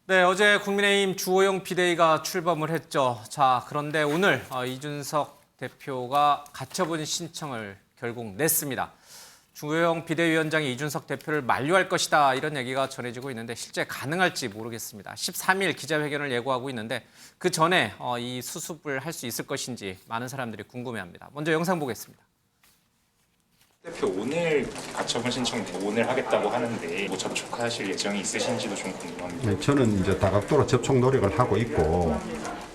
네, 어제 국민의힘 주호영 비대위가 출범을 했죠. 자, 그런데 오늘 이준석 대표가 가처분 신청을 결국 냈습니다. 주호영 비대위원장이 이준석 대표를 만류할 것이다 이런 얘기가 전해지고 있는데 실제 가능할지 모르겠습니다. 13일 기자회견을 예고하고 있는데 그 전에 이 수습을 할 수 있을 것인지 많은 사람들이 궁금해합니다. 먼저 영상 보겠습니다. 대표 오늘 가처분 신청 오늘 하겠다고 하는데 뭐 접촉하실 예정이 있으신지도 좀 궁금합니다. 네, 저는 이제 다각도로 접촉 노력을 하고 있고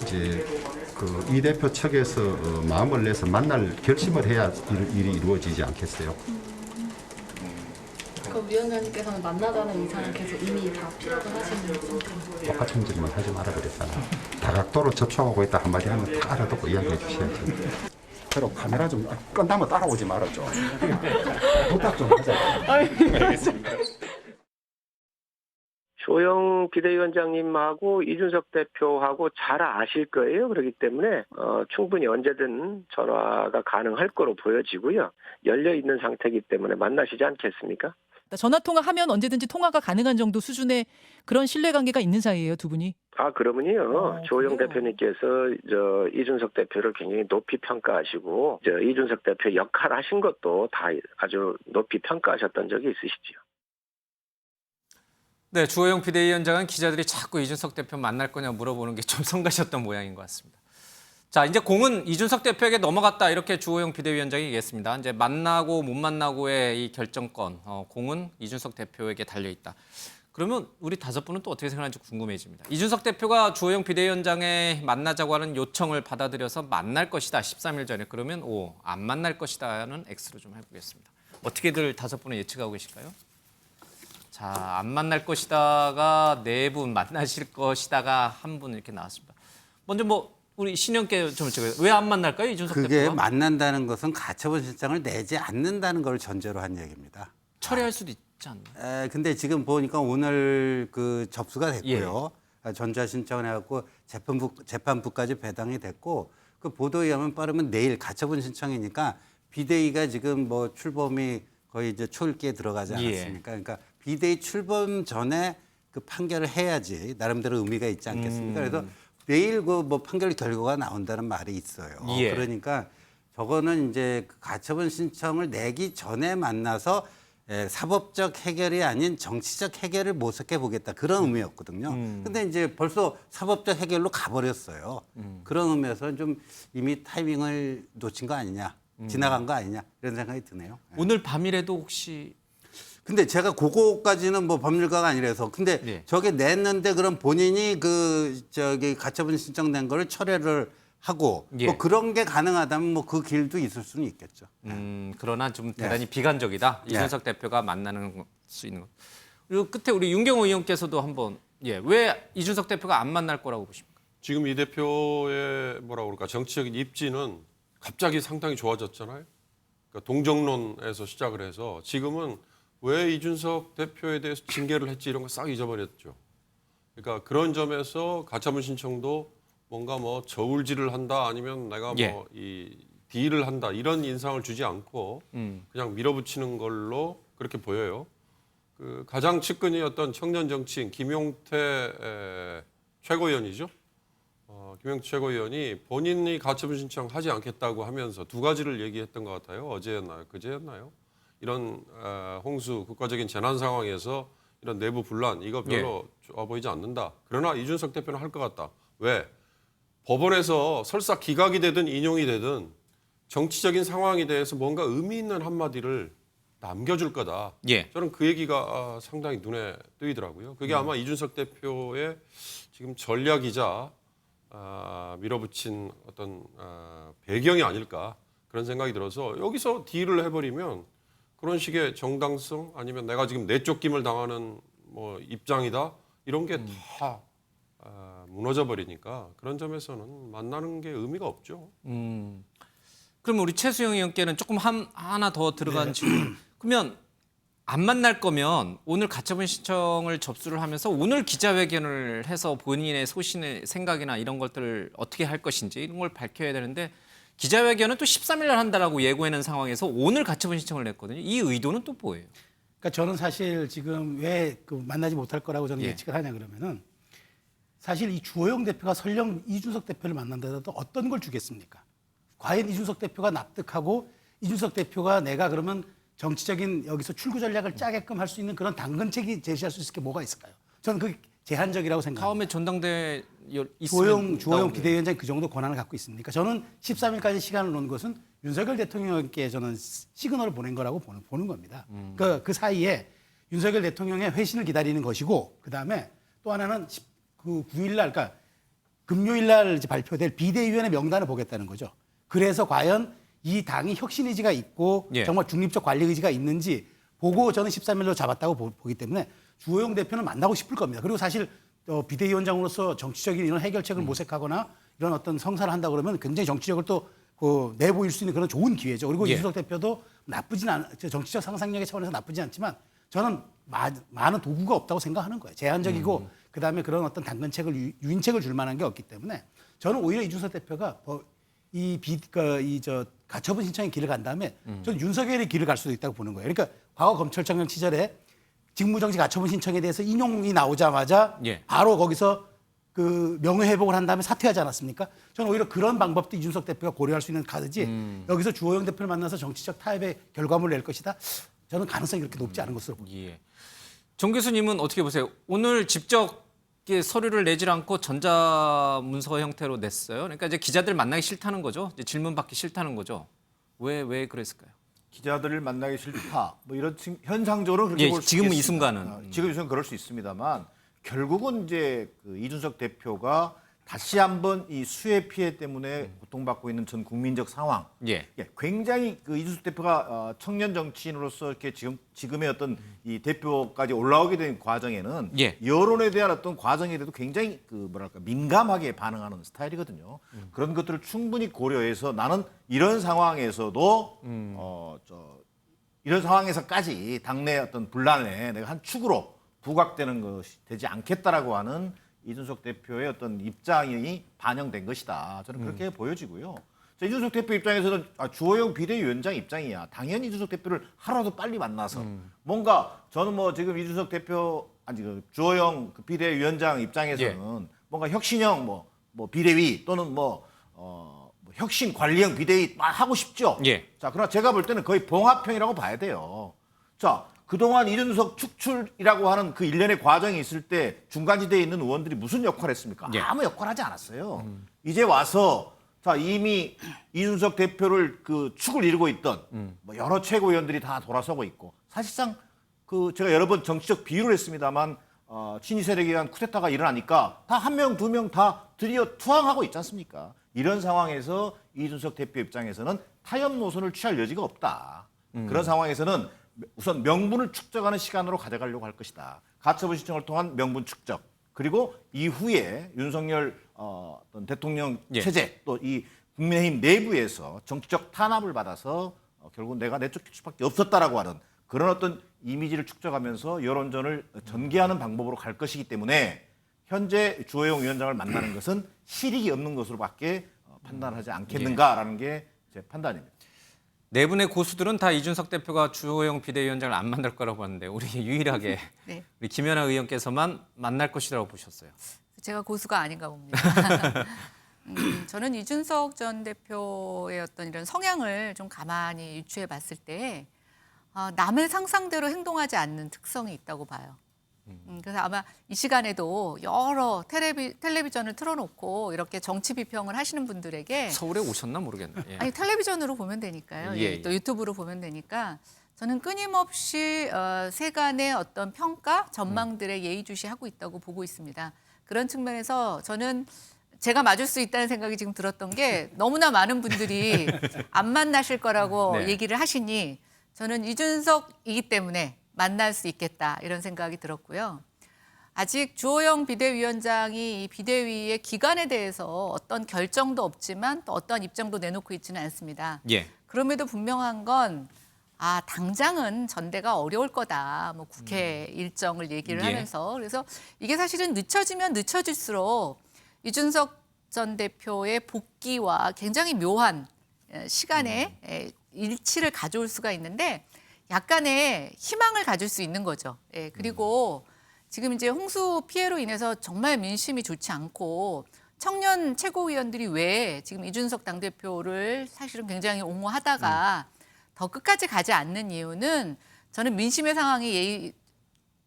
이제 그 이 대표 측에서 마음을 내서 만날 결심을 해야 일이 이루어지지 않겠어요. 그럼 위원장님께서는 만나자는 의사는 계속 이미 다 피력을 하시는 상태인가요? 똑같은 질문 하지 마라 그랬잖아. 다각도로 접촉하고 있다 한마디 하면 다 알아듣고 이야기해 주셔야지. 그리고 카메라 좀 끝나면 따라오지 말아줘. 부탁 좀 하자. 알겠습니다. 주호영 비대위원장님하고 이준석 대표하고 잘 아실 거예요. 그렇기 때문에 충분히 언제든 전화가 가능할 거로 보여지고요. 열려 있는 상태이기 때문에 만나시지 않겠습니까? 전화 통화하면 언제든지 통화가 가능한 정도 수준의 그런 신뢰관계가 있는 사이예요, 두 분이? 그러면요. 주호영 그래요? 대표님께서 이준석 대표를 굉장히 높이 평가하시고 이준석 대표 역할 하신 것도 다 아주 높이 평가하셨던 적이 있으시죠. 네, 주호영 비대위원장은 기자들이 자꾸 이준석 대표 만날 거냐 물어보는 게 좀 성가셨던 모양인 것 같습니다. 자, 이제 공은 이준석 대표에게 넘어갔다 이렇게 주호영 비대위원장이 얘기했습니다. 이제 만나고 못 만나고의 이 결정권, 공은 이준석 대표에게 달려 있다. 그러면 우리 다섯 분은 또 어떻게 생각하는지 궁금해집니다. 이준석 대표가 주호영 비대위원장의 만나자고 하는 요청을 받아들여서 만날 것이다. 13일 전에. 그러면 O, 안 만날 것이다는 X로 좀 해보겠습니다. 어떻게들 다섯 분은 예측하고 계실까요? 자, 안 만날 것이다가 네 분, 만나실 것이다가 한 분 이렇게 나왔습니다. 먼저 우리 신영께 좀 여쭤봐요. 왜 안 만날까요, 이준석 그게 대표가? 만난다는 것은 가처분 신청을 내지 않는다는 걸 전제로 한 얘기입니다. 철회할 수도 있지 않나요? 근데 지금 보니까 오늘 그 접수가 됐고요. 전자 신청을 해갖고 재판부까지 배당이 됐고 그 보도에 의하면 빠르면 내일 가처분 신청이니까 비대위가 지금 출범이 거의 이제 초읽기에 들어가지 않았습니까? 그러니까 비대위 출범 전에 그 판결을 해야지 나름대로 의미가 있지 않겠습니까? 그래서 내일 판결 결과가 나온다는 말이 있어요. 그러니까 저거는 이제 그 가처분 신청을 내기 전에 만나서 사법적 해결이 아닌 정치적 해결을 모색해 보겠다 그런 의미였거든요. 근데 이제 벌써 사법적 해결로 가버렸어요. 그런 의미에서 좀 이미 타이밍을 놓친 거 아니냐, 지나간 거 아니냐 이런 생각이 드네요. 오늘 밤이라도 혹시 근데 제가 그거까지는 법률가가 아니라서 근데 저게 냈는데 그럼 본인이 가처분 신청된 거를 철회를 하고 그런 게 가능하다면 그 길도 있을 수는 있겠죠. 그러나 좀 대단히 비관적이다. 이준석 대표가 만나는 수 있는 것. 그리고 끝에 우리 윤경호 의원께서도 한번 왜 이준석 대표가 안 만날 거라고 보십니까? 지금 이 대표의 정치적인 입지는 갑자기 상당히 좋아졌잖아요. 그러니까 동정론에서 시작을 해서 지금은 왜 이준석 대표에 대해서 징계를 했지 이런 거 싹 잊어버렸죠. 그러니까 그런 점에서 가처분 신청도 뭔가 저울질을 한다 아니면 내가 이 딜을 한다 이런 인상을 주지 않고 그냥 밀어붙이는 걸로 그렇게 보여요. 그 가장 측근이었던 청년 정치인 김용태 최고위원이죠. 김용태 최고위원이 본인이 가처분 신청하지 않겠다고 하면서 두 가지를 얘기했던 것 같아요. 어제였나요? 그제였나요? 이런 홍수 국가적인 재난 상황에서 이런 내부 분란 이거 별로 좋아 보이지 않는다. 그러나 이준석 대표는 할 것 같다. 왜? 법원에서 설사 기각이 되든 인용이 되든 정치적인 상황에 대해서 뭔가 의미 있는 한마디를 남겨줄 거다. 저는 그 얘기가 상당히 눈에 띄더라고요. 그게 아마 이준석 대표의 지금 전략이자 밀어붙인 어떤 배경이 아닐까 그런 생각이 들어서 여기서 딜을 해버리면 그런 식의 정당성 아니면 내가 지금 내쫓김을 당하는 입장이다 이런 게 다 무너져 버리니까 그런 점에서는 만나는 게 의미가 없죠. 그럼 우리 최수영 의원께는 조금 하나 더 들어간 질문. 그러면 안 만날 거면 오늘 가처분 신청을 접수를 하면서 오늘 기자회견을 해서 본인의 소신의 생각이나 이런 것들을 어떻게 할 것인지 이런 걸 밝혀야 되는데 기자회견은 또 13일 날 한다라고 예고해낸 상황에서 오늘 가처분 신청을 냈거든요. 이 의도는 또 뭐예요? 그러니까 저는 사실 지금 왜 만나지 못할 거라고 저는 예. 예측을 하냐 그러면은 사실 이 주호영 대표가 설령 이준석 대표를 만난다더라도 어떤 걸 주겠습니까? 과연 이준석 대표가 납득하고 이준석 대표가 내가 그러면 정치적인 여기서 출구 전략을 짜게끔 할 수 있는 그런 당근책이 제시할 수 있을 게 뭐가 있을까요? 저는 그게 제한적이라고 생각합니다. 다음에 전당대 주호영 비대위원장이 그 정도 권한을 갖고 있습니까? 저는 13일까지 시간을 놓은 것은 윤석열 대통령께 저는 시그널을 보낸 거라고 보는 겁니다. 그 사이에 윤석열 대통령의 회신을 기다리는 것이고 그다음에 또 하나는 그 9일 날 그러니까 금요일 날 이제 발표될 비대위원회 명단을 보겠다는 거죠. 그래서 과연 이 당이 혁신 의지가 있고 예. 정말 중립적 관리 의지가 있는지 보고 저는 13일로 잡았다고 보기 때문에 주호영 대표는 만나고 싶을 겁니다. 그리고 사실 비대위원장으로서 정치적인 이런 해결책을 모색하거나 이런 어떤 성사를 한다 그러면 굉장히 정치적으로 또 내보일 수 있는 그런 좋은 기회죠. 그리고 예. 이준석 대표도 정치적 상상력의 차원에서 나쁘지 않지만 저는 많은 도구가 없다고 생각하는 거예요. 제한적이고 그다음에 그런 어떤 당근책을 유인책을 줄 만한 게 없기 때문에 저는 오히려 이준석 대표가 가처분 신청의 길을 간 다음에 저는 윤석열의 길을 갈 수도 있다고 보는 거예요. 그러니까 과거 검찰총장 시절에 직무정지 가처분 신청에 대해서 인용이 나오자마자 예. 바로 거기서 그 명예회복을 한 다음에 사퇴하지 않았습니까? 저는 오히려 그런 방법도 이준석 대표가 고려할 수 있는 카드지 여기서 주호영 대표를 만나서 정치적 타협의 결과물을 낼 것이다. 저는 가능성이 그렇게 높지 않은 것으로 봅니다. 예. 정 교수님은 어떻게 보세요? 오늘 직접 서류를 내질 않고 전자문서 형태로 냈어요. 그러니까 이제 기자들 만나기 싫다는 거죠. 이제 질문 받기 싫다는 거죠. 왜 그랬을까요? 기자들을 만나기 싫다. 뭐 이런 현상적으로 그렇게 예, 볼 수 지금 이 있겠습니다. 순간은. 지금 이 순간 그럴 수 있습니다만 결국은 이제 그 이준석 대표가 다시 한번 이 수해 피해 때문에 고통받고 있는 전 국민적 상황. 예. 굉장히 그 이준석 대표가 청년 정치인으로서 이렇게 지금의 어떤 이 대표까지 올라오게 된 과정에는 예. 여론에 대한 어떤 과정에 대해서 굉장히 민감하게 반응하는 스타일이거든요. 그런 것들을 충분히 고려해서 나는 이런 상황에서도 이런 상황에서까지 당내 어떤 분란에 내가 한 축으로 부각되는 것이 되지 않겠다라고 하는 이준석 대표의 어떤 입장이 반영된 것이다. 저는 그렇게 보여지고요. 이준석 대표 입장에서는 주호영 비대위원장 입장이야. 당연히 이준석 대표를 하루라도 빨리 만나서 뭔가 저는 뭐 지금 이준석 대표 주호영 비대위원장 입장에서는 뭔가 혁신형 뭐 비대위 또는 혁신 관리형 비대위 하고 싶죠. 예. 자, 그러나 제가 볼 때는 거의 봉합형이라고 봐야 돼요. 자, 그동안 이준석 축출이라고 하는 그 일련의 과정이 있을 때 중간지대에 있는 의원들이 무슨 역할을 했습니까? 예. 아무 역할 하지 않았어요. 이제 와서 자, 이미 이준석 대표를 그 축을 이루고 있던 뭐 여러 최고위원들이 다 돌아서고 있고 사실상 제가 여러 번 정치적 비유를 했습니다만 친위 세력에 의한 쿠데타가 일어나니까 다 한 명, 두 명 다 드디어 투항하고 있지 않습니까? 이런 상황에서 이준석 대표 입장에서는 타협 노선을 취할 여지가 없다. 그런 상황에서는 우선 명분을 축적하는 시간으로 가져가려고 할 것이다. 가처분 신청을 통한 명분 축적. 그리고 이후에 윤석열 어떤 대통령 예. 체제 또 이 국민의힘 내부에서 정치적 탄압을 받아서 결국 내가 내쫓길 수밖에 없었다라고 하는 그런 어떤 이미지를 축적하면서 여론전을 전개하는 방법으로 갈 것이기 때문에 현재 주호영 위원장을 만나는 것은 실익이 없는 것으로밖에 판단하지 않겠는가라는 게 제 판단입니다. 네 분의 고수들은 다 이준석 대표가 주호영 비대위원장을 안 만날 거라고 하는데 우리 유일하게 네. 우리 김연아 의원께서만 만날 것이라고 보셨어요. 제가 고수가 아닌가 봅니다. 저는 이준석 전 대표의 어떤 이런 성향을 좀 가만히 유추해 봤을 때 남의 상상대로 행동하지 않는 특성이 있다고 봐요. 그래서 아마 이 시간에도 여러 텔레비전을 틀어놓고 이렇게 정치 비평을 하시는 분들에게 서울에 오셨나 모르겠네. 예. 아니 텔레비전으로 보면 되니까요. 예, 또 유튜브로 보면 되니까 저는 끊임없이 세간의 어떤 평가, 전망들에 예의주시하고 있다고 보고 있습니다. 그런 측면에서 저는 제가 맞을 수 있다는 생각이 지금 들었던 게 너무나 많은 분들이 안 만나실 거라고 네. 얘기를 하시니 저는 이준석이기 때문에 만날 수 있겠다 이런 생각이 들었고요. 아직 주호영 비대위원장이 이 비대위의 기간에 대해서 어떤 결정도 없지만 또 어떤 입장도 내놓고 있지는 않습니다. 예. 그럼에도 분명한 건 당장은 전대가 어려울 거다. 뭐 국회 일정을 얘기를 예. 하면서 그래서 이게 사실은 늦춰지면 늦춰질수록 이준석 전 대표의 복귀와 굉장히 묘한 시간에 일치를 가져올 수가 있는데 약간의 희망을 가질 수 있는 거죠. 예, 그리고 지금 이제 홍수 피해로 인해서 정말 민심이 좋지 않고 청년 최고위원들이 왜 지금 이준석 당대표를 사실은 굉장히 옹호하다가 더 끝까지 가지 않는 이유는 저는 민심의 상황이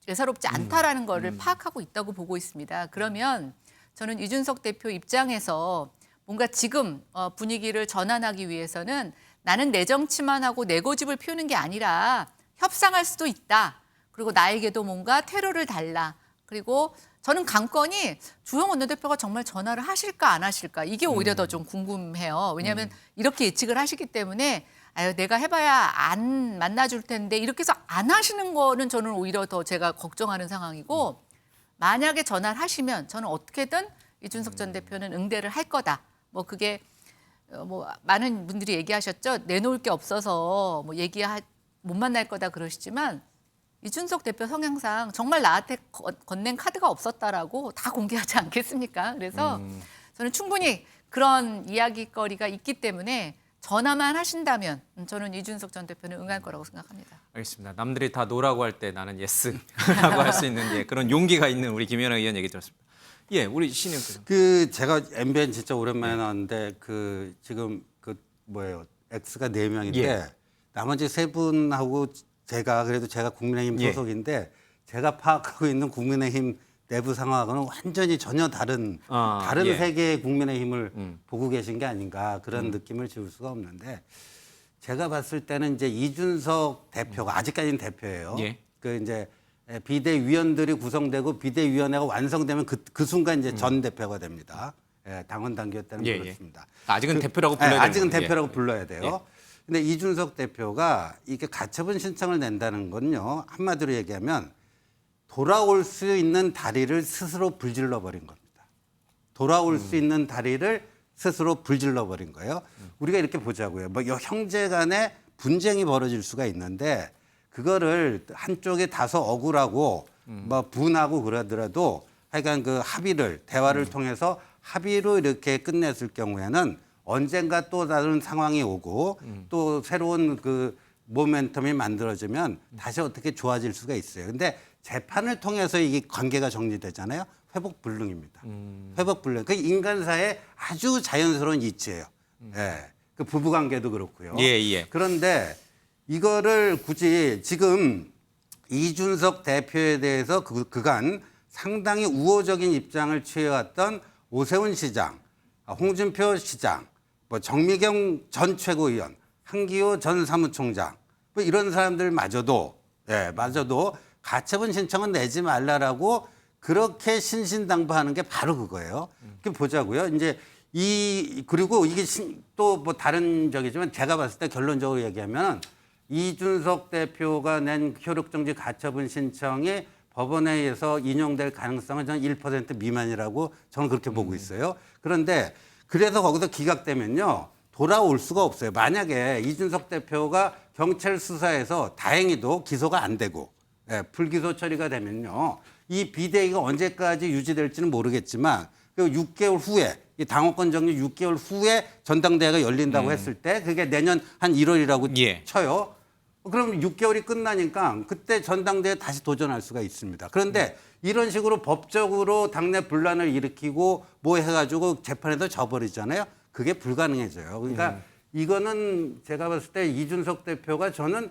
예사롭지 않다라는 거를 파악하고 있다고 보고 있습니다. 그러면 저는 이준석 대표 입장에서 뭔가 지금 분위기를 전환하기 위해서는 나는 내 정치만 하고 내 고집을 피우는 게 아니라 협상할 수도 있다. 그리고 나에게도 뭔가 테러를 달라. 그리고 저는 강건이 주호영 원내대표가 정말 전화를 하실까 안 하실까 이게 오히려 더 좀 궁금해요. 왜냐하면 이렇게 예측을 하시기 때문에 아유 내가 해봐야 안 만나줄 텐데 이렇게 해서 안 하시는 거는 저는 오히려 더 제가 걱정하는 상황이고 만약에 전화를 하시면 저는 어떻게든 이준석 전 대표는 응대를 할 거다. 뭐 그게 뭐 많은 분들이 얘기하셨죠. 내놓을 게 없어서 뭐 못 만날 거다 그러시지만 이준석 대표 성향상 정말 나한테 건넨 카드가 없었다라고 다 공개하지 않겠습니까? 그래서 저는 충분히 그런 이야기거리가 있기 때문에 전화만 하신다면 저는 이준석 전 대표는 응할 거라고 생각합니다. 알겠습니다. 남들이 다 노라고 할 때 나는 예스라고 할 수 있는 예, 그런 용기가 있는 우리 김연아 의원 얘기 들었습니다. 예, 우리 신임 제가 MBN 진짜 오랜만에 나왔는데 지금 X가 4명인데 예. 나머지 3분하고 제가 국민의힘 소속인데 제가 파악하고 있는 국민의힘 내부 상황하고는 완전히 전혀 다른 예. 세계의 국민의힘을 보고 계신 게 아닌가 그런 느낌을 지울 수가 없는데 제가 봤을 때는 이제 이준석 대표가 아직까지는 대표예요. 예. 이제 비대위원들이 구성되고 비대위원회가 완성되면 그 순간 이제 전 대표가 됩니다. 예, 당원 당규에 따르면 예, 그렇습니다. 아직은 대표라고 불러야 되는 아직은 거군요. 대표라고 예. 불러야 돼요. 예. 근데 이준석 대표가 이게 가처분 신청을 낸다는 건요. 한마디로 얘기하면 돌아올 수 있는 다리를 스스로 불질러 버린 겁니다. 돌아올 수 있는 다리를 스스로 불질러 버린 거예요. 우리가 이렇게 보자고요. 뭐 형제 간에 분쟁이 벌어질 수가 있는데 그거를 한쪽이 다소 억울하고 뭐 분하고 그러더라도 하여간 그 합의를 대화를 통해서 합의로 이렇게 끝냈을 경우에는 언젠가 또 다른 상황이 오고 또 새로운 그 모멘텀이 만들어지면 다시 어떻게 좋아질 수가 있어요. 근데 재판을 통해서 이게 관계가 정리되잖아요. 회복 불능입니다. 회복 불능. 그 인간사의 아주 자연스러운 이치예요. 예. 그 부부 관계도 그렇고요. 예. 그런데 이거를 굳이 지금 이준석 대표에 대해서 그간 상당히 우호적인 입장을 취해왔던 오세훈 시장, 홍준표 시장, 뭐 정미경 전 최고위원, 한기호 전 사무총장, 뭐 이런 사람들마저도 가처분 신청은 내지 말라라고 그렇게 신신당부하는 게 바로 그거예요. 그 보자고요. 이제 그리고 이게 또 뭐 다른 적이지만 제가 봤을 때 결론적으로 얘기하면 이준석 대표가 낸 효력정지 가처분 신청이 법원에 의해서 인용될 가능성은 저는 1% 미만이라고 저는 그렇게 보고 있어요. 그런데 그래서 거기서 기각되면요. 돌아올 수가 없어요. 만약에 이준석 대표가 경찰 수사에서 다행히도 기소가 안 되고 불기소 처리가 되면요. 이 비대위가 언제까지 유지될지는 모르겠지만 그 6개월 후에 이 당원권 정리 6개월 후에 전당대회가 열린다고 했을 때 그게 내년 한 1월이라고 쳐요. 그럼 6개월이 끝나니까 그때 전당대회 다시 도전할 수가 있습니다. 그런데 이런 식으로 법적으로 당내 분란을 일으키고 뭐 해가지고 재판에도 져버리잖아요. 그게 불가능해져요. 그러니까 이거는 제가 봤을 때 이준석 대표가 저는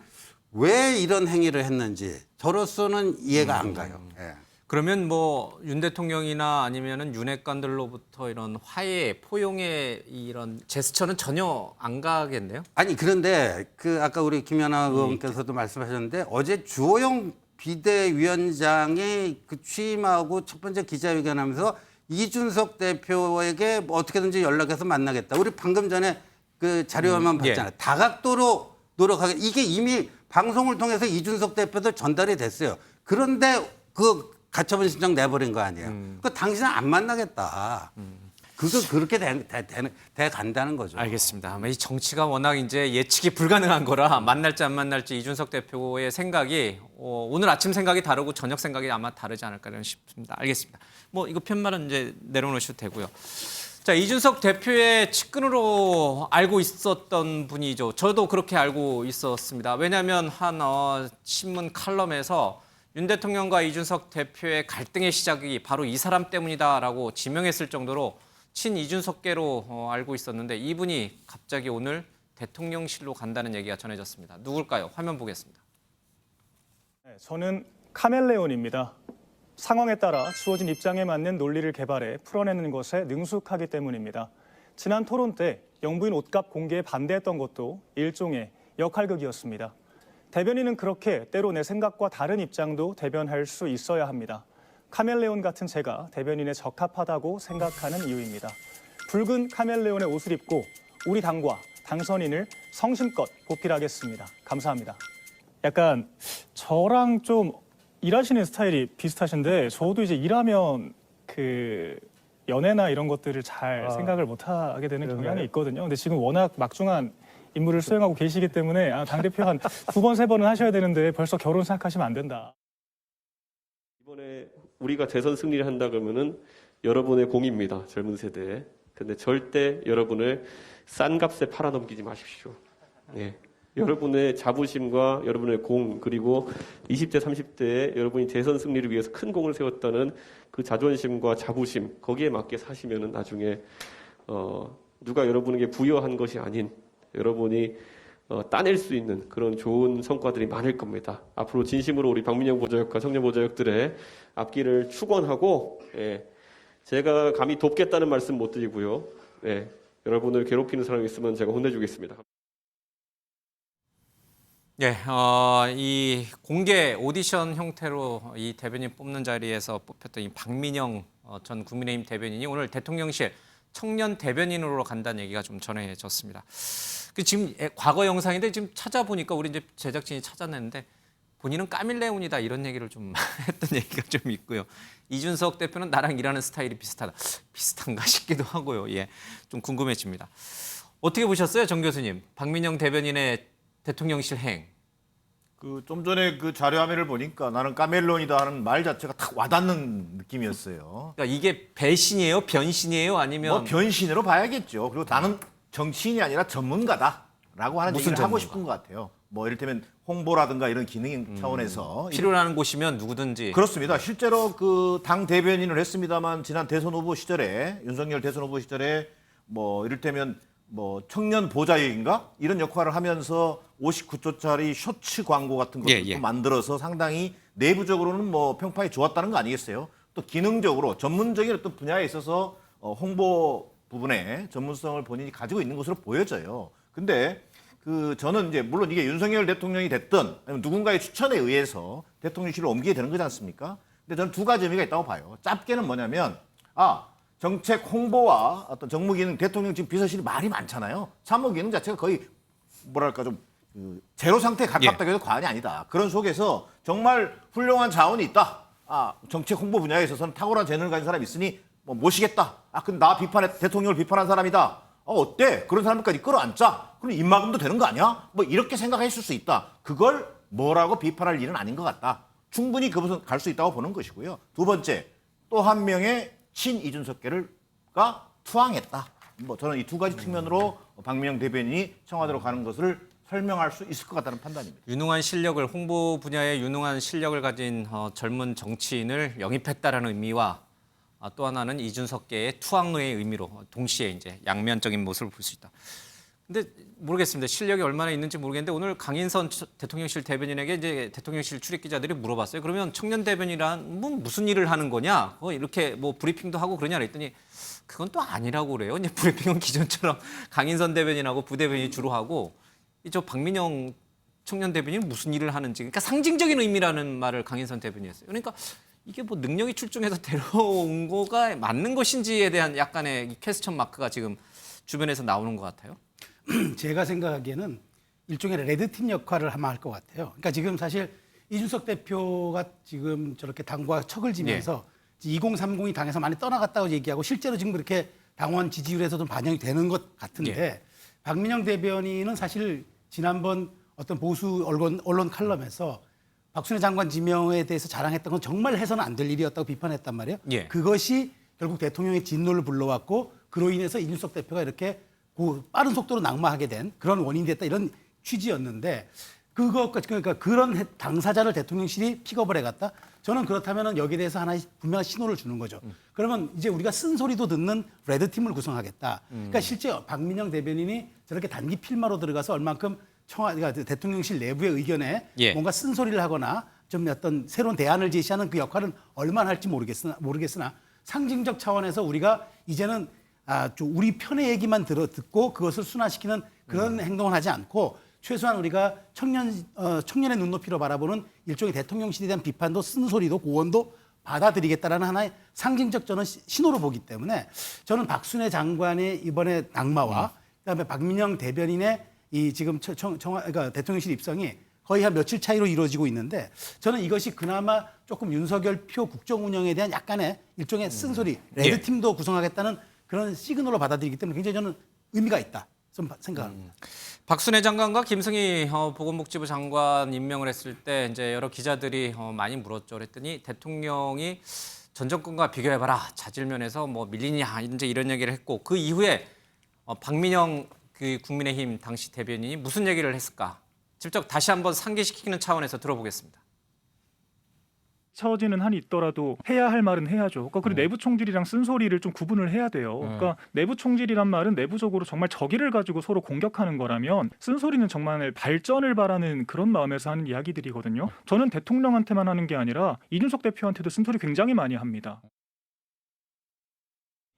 왜 이런 행위를 했는지 저로서는 이해가 안 가요. 예. 그러면 뭐 윤 대통령이나 아니면은 윤핵관들로부터 이런 화해, 포용의 이런 제스처는 전혀 안 가겠네요. 아니 그런데 아까 우리 김연아 의원께서도 말씀하셨는데 어제 주호영 비대위원장이 취임하고 첫 번째 기자회견하면서 이준석 대표에게 뭐 어떻게든지 연락해서 만나겠다. 우리 방금 전에 그 자료화면 봤잖아요. 다각도로 노력하게 이게 이미 방송을 통해서 이준석 대표도 전달이 됐어요. 그런데 가처분 신청 내버린 거 아니에요. 당신은 안 만나겠다. 그렇게 돼 간다는 거죠. 알겠습니다. 이 정치가 워낙 이제 예측이 불가능한 거라 만날지 안 만날지 이준석 대표의 생각이 오늘 아침 생각이 다르고 저녁 생각이 아마 다르지 않을까 싶습니다. 알겠습니다. 뭐 이거 편말은 이제 내려놓으셔도 되고요. 자, 이준석 대표의 측근으로 알고 있었던 분이죠. 저도 그렇게 알고 있었습니다. 왜냐하면 한 신문 칼럼에서 윤 대통령과 이준석 대표의 갈등의 시작이 바로 이 사람 때문이다라고 지명했을 정도로 친 이준석계로 알고 있었는데 이분이 갑자기 오늘 대통령실로 간다는 얘기가 전해졌습니다. 누굴까요? 화면 보겠습니다. 네, 저는 카멜레온입니다. 상황에 따라 주어진 입장에 맞는 논리를 개발해 풀어내는 것에 능숙하기 때문입니다. 지난 토론 때 영부인 옷값 공개에 반대했던 것도 일종의 역할극이었습니다. 대변인은 그렇게 때로 내 생각과 다른 입장도 대변할 수 있어야 합니다. 카멜레온 같은 제가 대변인에 적합하다고 생각하는 이유입니다. 붉은 카멜레온의 옷을 입고 우리 당과 당선인을 성심껏 보필하겠습니다. 감사합니다. 약간 저랑 좀 일하시는 스타일이 비슷하신데 저도 이제 일하면 그 연애나 이런 것들을 잘 생각을 못 하게 되는 경향이 있거든요. 근데 지금 워낙 막중한 임무를 수행하고 계시기 때문에 당대표 한 2번, 3번은 하셔야 되는데 벌써 결혼 생각하시면 안 된다. 이번에 우리가 대선 승리를 한다 그러면은 여러분의 공입니다. 젊은 세대에. 근데 절대 여러분을 싼 값에 팔아넘기지 마십시오. 예. 여러분의 자부심과 여러분의 공 그리고 20대 30대에 여러분이 대선 승리를 위해서 큰 공을 세웠다는 그 자존심과 자부심 거기에 맞게 사시면은 나중에 누가 여러분에게 부여한 것이 아닌 여러분이 따낼 수 있는 그런 좋은 성과들이 많을 겁니다. 앞으로 진심으로 우리 박민영 보좌역과 청년 보좌역들의 앞길을 축원하고 제가 감히 돕겠다는 말씀 못 드리고요. 여러분을 괴롭히는 사람이 있으면 제가 혼내주겠습니다. 예, 이 공개 오디션 형태로 이 대변인 뽑는 자리에서 뽑혔던 이 박민영 전 국민의힘 대변인이 오늘 대통령실 청년 대변인으로 간다는 얘기가 좀 전해졌습니다. 지금 과거 영상인데 지금 찾아보니까 우리 이제 제작진이 찾아냈는데 본인은 까밀레온이다 이런 얘기를 좀 했던 얘기가 좀 있고요. 이준석 대표는 나랑 일하는 스타일이 비슷하다. 비슷한가 싶기도 하고요. 예, 좀 궁금해집니다. 어떻게 보셨어요, 정 교수님? 박민영 대변인의 대통령실 행. 그 좀 전에 그 자료 화면을 보니까 나는 까멜론이다 하는 말 자체가 탁 와닿는 느낌이었어요. 그러니까 이게 배신이에요, 변신이에요, 아니면 뭐 변신으로 봐야겠죠. 그리고 나는 정치인이 아니라 전문가다라고 하는 무슨 얘기를 하고 전문가? 싶은 것 같아요. 뭐 이를테면 홍보라든가 이런 기능 차원에서 필요로 곳이면 누구든지. 그렇습니다. 실제로 그 당 대변인을 했습니다만 지난 대선 후보 시절에 윤석열 대선 후보 시절에 뭐 이를테면 뭐 청년 보좌역인가 이런 역할을 하면서 59초짜리 쇼츠 광고 같은 것도 만들어서 상당히 내부적으로는 뭐 평판이 좋았다는 거 아니겠어요? 또 기능적으로 전문적인 어떤 분야에 있어서 홍보 부분에 전문성을 본인이 가지고 있는 것으로 보여져요. 근데 그 저는 이제 물론 이게 윤석열 대통령이 됐든 아니면 누군가의 추천에 의해서 대통령실로 옮기게 되는 거지 않습니까? 근데 저는 두 가지 의미가 있다고 봐요. 짧게는 뭐냐면 정책 홍보와 어떤 정무기능, 대통령 지금 비서실이 말이 많잖아요. 참모기능 자체가 거의 뭐랄까 좀 제로 상태에 가깝다고 해도 과언이 아니다. 그런 속에서 정말 훌륭한 자원이 있다. 정책 홍보 분야에 있어서는 탁월한 재능을 가진 사람이 있으니 뭐 모시겠다. 근데 나 대통령을 비판한 사람이다. 어때? 그런 사람들까지 끌어안자. 그럼 입막음도 되는 거 아니야? 뭐 이렇게 생각했을 수 있다. 그걸 뭐라고 비판할 일은 아닌 것 같다. 충분히 그것은 갈 수 있다고 보는 것이고요. 두 번째, 또 한 명의 친 이준석계가 투항했다. 뭐 저는 이 두 가지 측면으로 박민영 대변인이 청와대로 가는 것을 설명할 수 있을 것 같다는 판단입니다. 유능한 실력을 홍보 분야에 유능한 실력을 가진 젊은 정치인을 영입했다라는 의미와 또 하나는 이준석계의 투항의 의미로 동시에 이제 양면적인 모습을 볼 수 있다. 근데 모르겠습니다. 실력이 얼마나 있는지 모르겠는데 오늘 강인선 대통령실 대변인에게 이제 대통령실 출입 기자들이 물어봤어요. 그러면 청년 대변이란 무슨 일을 하는 거냐? 이렇게 뭐 브리핑도 하고 그러냐 그랬더니 그건 또 아니라고 그래요. 이제 브리핑은 기존처럼 강인선 대변인하고 부대변인이 주로 하고 저 박민영 청년 대변인은 무슨 일을 하는지 그러니까 상징적인 의미라는 말을 강인선 대변인이 했어요. 그러니까 이게 뭐 능력이 출중해서 데려온 거가 맞는 것인지에 대한 약간의 퀘스천 마크가 지금 주변에서 나오는 것 같아요. 제가 생각하기에는 일종의 레드팀 역할을 아마 할 것 같아요. 그러니까 지금 사실 이준석 대표가 지금 저렇게 당과 척을 지면서 2030이 당에서 많이 떠나갔다고 얘기하고 실제로 지금 그렇게 당원 지지율에서도 반영이 되는 것 같은데 박민영 대변인은 사실 지난번 어떤 보수 언론 칼럼에서 박순애 장관 지명에 대해서 자랑했던 건 정말 해서는 안 될 일이었다고 비판했단 말이에요. 그것이 결국 대통령의 진노를 불러왔고 그로 인해서 이준석 대표가 이렇게 빠른 속도로 낙마하게 된 그런 원인이 됐다 이런 취지였는데 그러니까 그런 당사자를 대통령실이 픽업을 해갔다. 저는 그렇다면은 여기에 대해서 하나의 분명한 신호를 주는 거죠. 그러면 이제 우리가 쓴소리도 듣는 레드팀을 구성하겠다. 그러니까 실제 박민영 대변인이 저렇게 단기 필마로 들어가서 얼만큼 그러니까 대통령실 내부의 의견에 예. 뭔가 쓴소리를 하거나 좀 어떤 새로운 대안을 제시하는 그 역할은 얼마나 할지 모르겠으나 상징적 차원에서 우리가 이제는 좀 우리 편의 얘기만 듣고 그것을 순화시키는 그런 행동을 하지 않고 최소한 우리가 청년의 눈높이로 바라보는 일종의 대통령실에 대한 비판도 쓴소리도 고언도 받아들이겠다라는 하나의 상징적 저는 신호로 보기 때문에 저는 박순애 장관의 이번에 낙마와 그다음에 박민영 대변인의 이 지금 그러니까 대통령실 입성이 거의 한 며칠 차이로 이루어지고 있는데 저는 이것이 그나마 조금 윤석열 표 국정 운영에 대한 약간의 일종의 쓴소리 레드팀도 구성하겠다는 그런 시그널로 받아들이기 때문에 굉장히 저는 의미가 있다 좀 생각합니다. 박순애 장관과 김승희 보건복지부 장관 임명을 했을 때 이제 여러 기자들이 많이 물었죠. 그랬더니 대통령이 전 정권과 비교해봐라. 자질면에서 뭐 밀리냐 이제 이런 얘기를 했고 그 이후에 박민영 그 국민의힘 당시 대변인이 무슨 얘기를 했을까? 직접 다시 한번 상기시키는 차원에서 들어보겠습니다. 처지는 한이 있더라도 해야 할 말은 해야죠. 그러니까 그리고 내부 총질이랑 쓴소리를 좀 구분을 해야 돼요. 그러니까 내부 총질이란 말은 내부적으로 정말 적의를 가지고 서로 공격하는 거라면 쓴소리는 정말 발전을 바라는 그런 마음에서 하는 이야기들이거든요. 저는 대통령한테만 하는 게 아니라 이준석 대표한테도 쓴소리 굉장히 많이 합니다.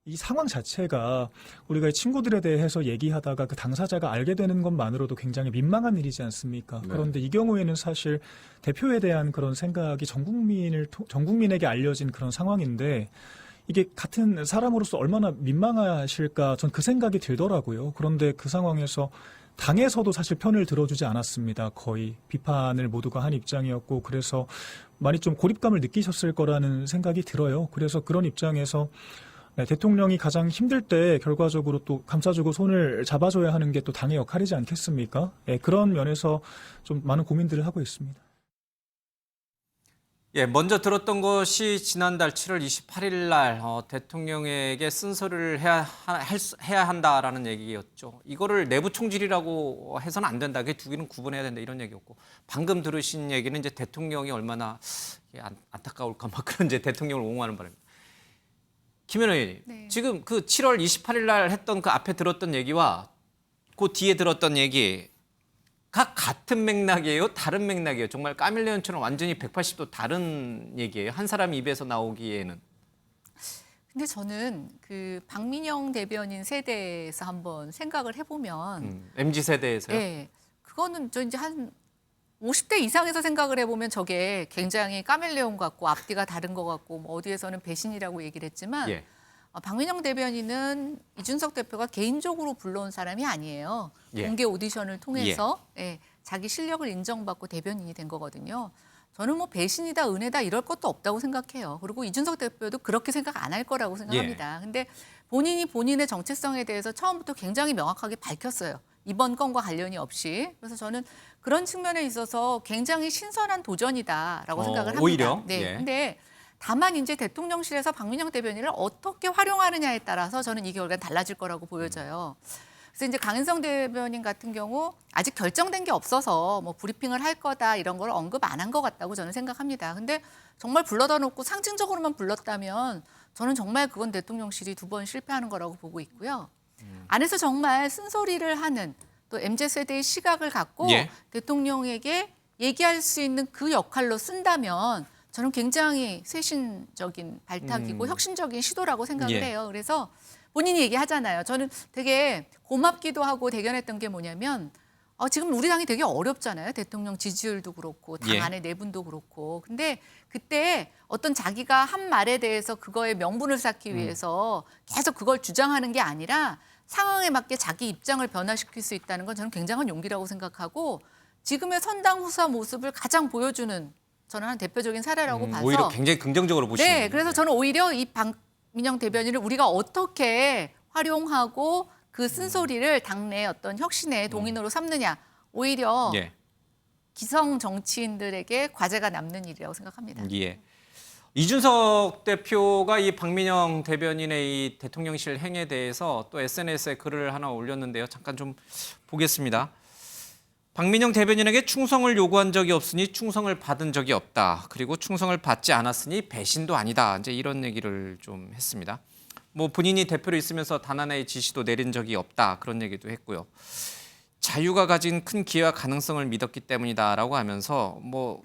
이 상황 자체가 우리가 친구들에 대해서 얘기하다가 그 당사자가 알게 되는 것만으로도 굉장히 민망한 일이지 않습니까? 네. 그런데 이 경우에는 사실 대표에 대한 그런 생각이 전 국민에게 알려진 그런 상황인데 이게 같은 사람으로서 얼마나 민망하실까 전 그 생각이 들더라고요. 그런데 그 상황에서 당에서도 사실 편을 들어주지 않았습니다. 거의 비판을 모두가 한 입장이었고 그래서 많이 좀 고립감을 느끼셨을 거라는 생각이 들어요. 그래서 그런 입장에서 네, 대통령이 가장 힘들 때 결과적으로 또 감싸주고 손을 잡아줘야 하는 게 또 당의 역할이지 않겠습니까? 네, 그런 면에서 좀 많은 고민들을 하고 있습니다. 예, 먼저 들었던 것이 지난달 7월 28일 날 대통령에게 쓴소리를 해야 한다라는 얘기였죠. 이거를 내부 총질이라고 해서는 안 된다. 그 두 개는 구분해야 된다 이런 얘기였고 방금 들으신 얘기는 이제 대통령이 얼마나 안타까울까 막 그런 이제 대통령을 옹호하는 바람입니다. 김현 의원님, 네. 지금 그 7월 28일 날 했던 그 앞에 들었던 얘기와 그 뒤에 들었던 얘기가 같은 맥락이에요? 다른 맥락이에요? 정말 카멜레온처럼 완전히 180도 다른 얘기예요? 한 사람 입에서 나오기에는. 근데 저는 그 박민영 대변인 세대에서 한번 생각을 해보면 MZ 세대에서요? 네, 그거는 저 이제 한 50대 이상에서 생각을 해보면 저게 굉장히 카멜레온 같고 앞뒤가 다른 것 같고 뭐 어디에서는 배신이라고 얘기를 했지만 예. 박민영 대변인은 이준석 대표가 개인적으로 불러온 사람이 아니에요. 예. 공개 오디션을 통해서 자기 실력을 인정받고 대변인이 된 거거든요. 저는 뭐 배신이다 은혜다 이럴 것도 없다고 생각해요. 그리고 이준석 대표도 그렇게 생각 안 할 거라고 생각합니다. 근데 본인이 본인의 정체성에 대해서 처음부터 굉장히 명확하게 밝혔어요. 이번 건과 관련이 없이. 그래서 저는 그런 측면에 있어서 굉장히 신선한 도전이다라고 생각을 합니다. 오히려? 네. 예. 근데 다만 이제 대통령실에서 박민영 대변인을 어떻게 활용하느냐에 따라서 저는 이 결과는 달라질 거라고 보여져요. 그래서 이제 강인성 대변인 같은 경우 아직 결정된 게 없어서 뭐 브리핑을 할 거다 이런 걸 언급 안 한 것 같다고 저는 생각합니다. 근데 정말 불러다 놓고 상징적으로만 불렀다면 저는 정말 그건 대통령실이 2번 실패하는 거라고 보고 있고요. 안에서 정말 쓴소리를 하는 또 MZ세대의 시각을 갖고 대통령에게 얘기할 수 있는 그 역할로 쓴다면 저는 굉장히 쇄신적인 발탁이고 혁신적인 시도라고 생각을 해요. 그래서 본인이 얘기하잖아요. 저는 되게 고맙기도 하고 대견했던 게 뭐냐면 지금 우리 당이 되게 어렵잖아요. 대통령 지지율도 그렇고 당 안의 내분도 그렇고. 근데 그때 어떤 자기가 한 말에 대해서 그거에 명분을 쌓기 위해서 계속 그걸 주장하는 게 아니라 상황에 맞게 자기 입장을 변화시킬 수 있다는 건 저는 굉장한 용기라고 생각하고 지금의 선당 후사 모습을 가장 보여주는 저는 한 대표적인 사례라고 봐서 오히려 굉장히 긍정적으로 보시는 네, 그래서 저는 오히려 이 박민영 대변인을 우리가 어떻게 활용하고 그 쓴소리를 당내 어떤 혁신의 동인으로 삼느냐 오히려 기성 정치인들에게 과제가 남는 일이라고 생각합니다. 예. 이준석 대표가 이 박민영 대변인의 이 대통령실 행에 대해서 또 SNS에 글을 하나 올렸는데요. 잠깐 좀 보겠습니다. 박민영 대변인에게 충성을 요구한 적이 없으니 충성을 받은 적이 없다. 그리고 충성을 받지 않았으니 배신도 아니다. 이제 이런 얘기를 좀 했습니다. 뭐 본인이 대표로 있으면서 단 하나의 지시도 내린 적이 없다. 그런 얘기도 했고요. 자유가 가진 큰 기회와 가능성을 믿었기 때문이다라고 하면서 뭐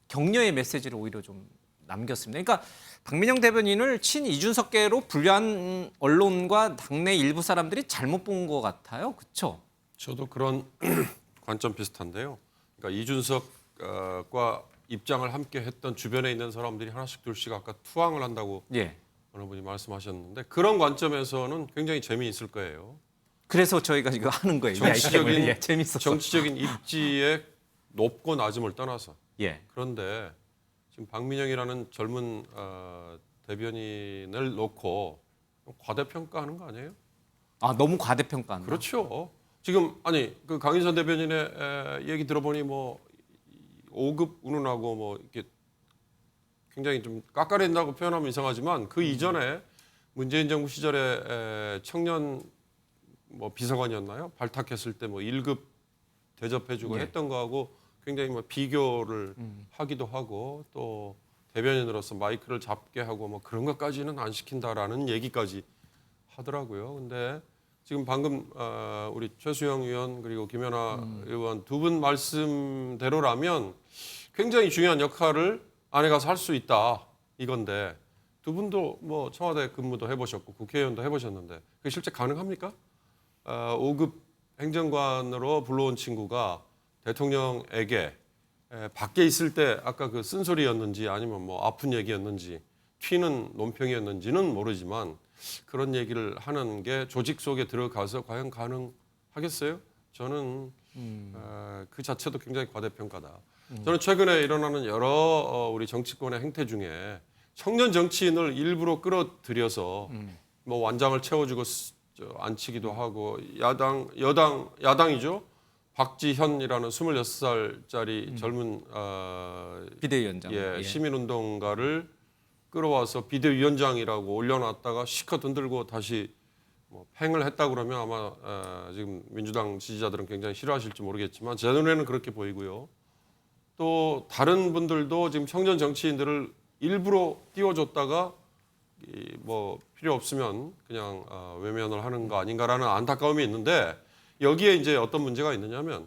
격려의 메시지를 오히려 좀 남겼습니다. 그러니까 박민영 대변인을 친 이준석계로 분류한 언론과 당내 일부 사람들이 잘못 본 것 같아요. 그렇죠? 저도 그런 관점 비슷한데요. 그러니까 이준석과 입장을 함께 했던 주변에 있는 사람들이 하나씩 둘씩 아까 투항을 한다고 어느 분이 말씀하셨는데 그런 관점에서는 굉장히 재미있을 거예요. 그래서 저희가 이거 하는 거예요. 정치적인 입지의 높고 낮음을 떠나서. 예. 그런데 지금 박민영이라는 젊은 대변인을 놓고 과대평가하는 거 아니에요? 아, 너무 과대평가한다. 그렇죠. 지금 아니 그 강인선 대변인의 얘기 들어보니 뭐 5급 운운하고 뭐 이렇게 굉장히 좀 깎아낸다고 표현하면 이상하지만 그 이전에 문재인 정부 시절에 청년 뭐 비서관이었나요? 발탁했을 때 뭐 1급 대접해주고 했던 거하고 굉장히 뭐 비교를 하기도 하고 또 대변인으로서 마이크를 잡게 하고 뭐 그런 것까지는 안 시킨다라는 얘기까지 하더라고요. 근데 지금 방금 우리 최수영 의원 그리고 김연아 의원 두 분 말씀대로라면 굉장히 중요한 역할을 안에 가서 할 수 있다 이건데 두 분도 뭐 청와대 근무도 해보셨고 국회의원도 해보셨는데 그게 실제 가능합니까? 5급 행정관으로 불러온 친구가 대통령에게 밖에 있을 때 아까 그 쓴소리였는지 아니면 뭐 아픈 얘기였는지 튀는 논평이었는지는 모르지만 그런 얘기를 하는 게 조직 속에 들어가서 과연 가능하겠어요? 저는 그 자체도 굉장히 과대평가다. 저는 최근에 일어나는 여러 우리 정치권의 행태 중에 청년 정치인을 일부러 끌어들여서 뭐 완장을 채워주고 앉히기도 하고 야당이죠. 박지현이라는 26살짜리 젊은 비대위원장 시민운동가를 끌어와서 비대위원장이라고 올려놨다가 시컷 흔들고 다시 뭐 팽을 했다 그러면 아마 지금 민주당 지지자들은 굉장히 싫어하실지 모르겠지만 제 눈에는 그렇게 보이고요. 또 다른 분들도 지금 청년 정치인들을 일부러 띄워줬다가 뭐 필요 없으면 그냥 외면을 하는 거 아닌가라는 안타까움이 있는데 여기에 이제 어떤 문제가 있느냐면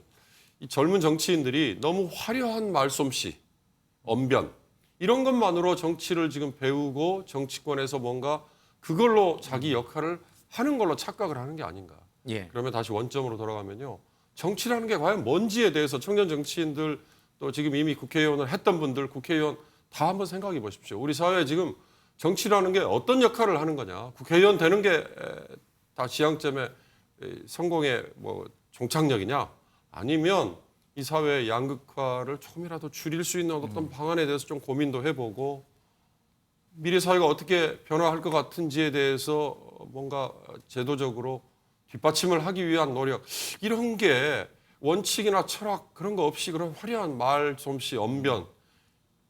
이 젊은 정치인들이 너무 화려한 말솜씨, 언변 이런 것만으로 정치를 지금 배우고 정치권에서 뭔가 그걸로 자기 역할을 하는 걸로 착각을 하는 게 아닌가. 그러면 다시 원점으로 돌아가면요. 정치라는 게 과연 뭔지에 대해서 청년 정치인들 또 지금 이미 국회의원을 했던 분들 국회의원 다 한번 생각해 보십시오. 우리 사회에 지금 정치라는 게 어떤 역할을 하는 거냐. 국회의원 되는 게 다 지향점의 성공의 뭐 종착역이냐. 아니면 이 사회의 양극화를 조금이라도 줄일 수 있는 어떤 방안에 대해서 좀 고민도 해보고 미래 사회가 어떻게 변화할 것 같은지에 대해서 뭔가 제도적으로 뒷받침을 하기 위한 노력 이런 게 원칙이나 철학 그런 거 없이 그런 화려한 말솜씨, 언변,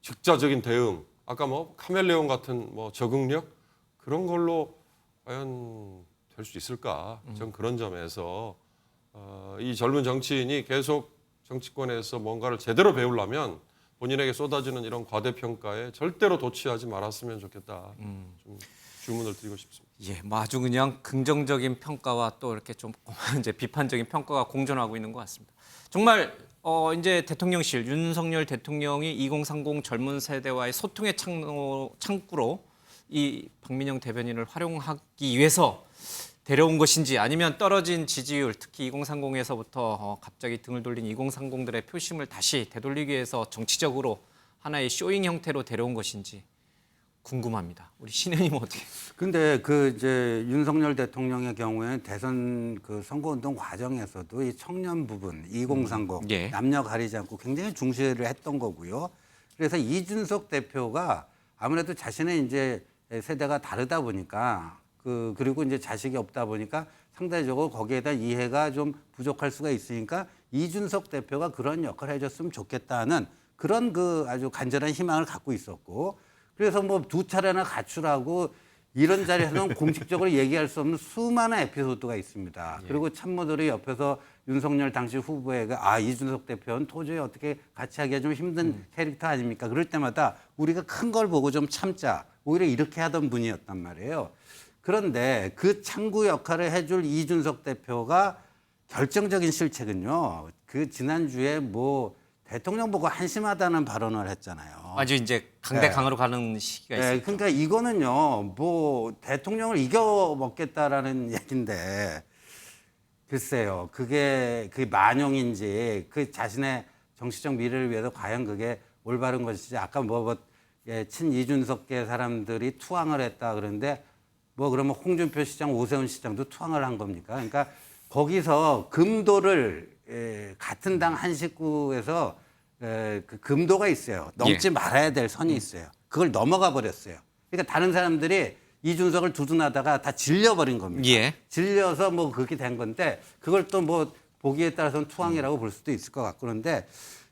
즉자적인 대응 아까 뭐 카멜레온 같은 뭐 적응력 그런 걸로 과연 될 수 있을까? 전 그런 점에서 이 젊은 정치인이 계속 정치권에서 뭔가를 제대로 배우려면 본인에게 쏟아지는 이런 과대평가에 절대로 도취하지 말았으면 좋겠다. 좀 주문을 드리고 싶습니다. 예, 뭐 아주 그냥 긍정적인 평가와 또 이렇게 좀 이제 비판적인 평가가 공존하고 있는 것 같습니다. 정말 이제 대통령실 윤석열 대통령이 2030 젊은 세대와의 소통의 창구로 이 박민영 대변인을 활용하기 위해서 데려온 것인지 아니면 떨어진 지지율 특히 2030에서부터 갑자기 등을 돌린 2030들의 표심을 다시 되돌리기 위해서 정치적으로 하나의 쇼잉 형태로 데려온 것인지 궁금합니다. 우리 신현님 어떻게? 근데 그 이제 윤석열 대통령의 경우에는 대선 그 선거운동 과정에서도 이 청년 부분 2030 남녀 가리지 않고 굉장히 중시를 했던 거고요. 그래서 이준석 대표가 아무래도 자신의 이제 세대가 다르다 보니까 그리고 이제 자식이 없다 보니까 상대적으로 거기에 대한 이해가 좀 부족할 수가 있으니까 이준석 대표가 그런 역할을 해줬으면 좋겠다는 그런 그 아주 간절한 희망을 갖고 있었고 그래서 뭐 두 차례나 가출하고 이런 자리에서는 공식적으로 얘기할 수 없는 수많은 에피소드가 있습니다. 그리고 참모들이 옆에서 윤석열 당시 후보에게 이준석 대표는 도저히 어떻게 같이 하기가 좀 힘든 캐릭터 아닙니까? 그럴 때마다 우리가 큰 걸 보고 좀 참자. 오히려 이렇게 하던 분이었단 말이에요. 그런데 그 참고 역할을 해줄 이준석 대표가 결정적인 실책은요. 그 지난주에 뭐 대통령 보고 한심하다는 발언을 했잖아요. 아주 이제 강대강으로 가는 시기가 있어요. 네, 그러니까 이거는요. 뭐 대통령을 이겨 먹겠다라는 얘긴데 글쎄요. 그게 만용인지 그 자신의 정치적 미래를 위해서 과연 그게 올바른 것이지. 아까 친 이준석계 사람들이 투항을 했다 그러는데 그러면 홍준표 시장, 오세훈 시장도 투항을 한 겁니까? 그러니까 거기서 금도를 같은 당 한 식구에서 그 금도가 있어요. 넘지 말아야 될 선이 있어요. 그걸 넘어가 버렸어요. 그러니까 다른 사람들이 이준석을 두둔하다가 다 질려버린 겁니다. 질려서 그렇게 된 건데 그걸 또 보기에 따라서는 투항이라고 볼 수도 있을 것 같고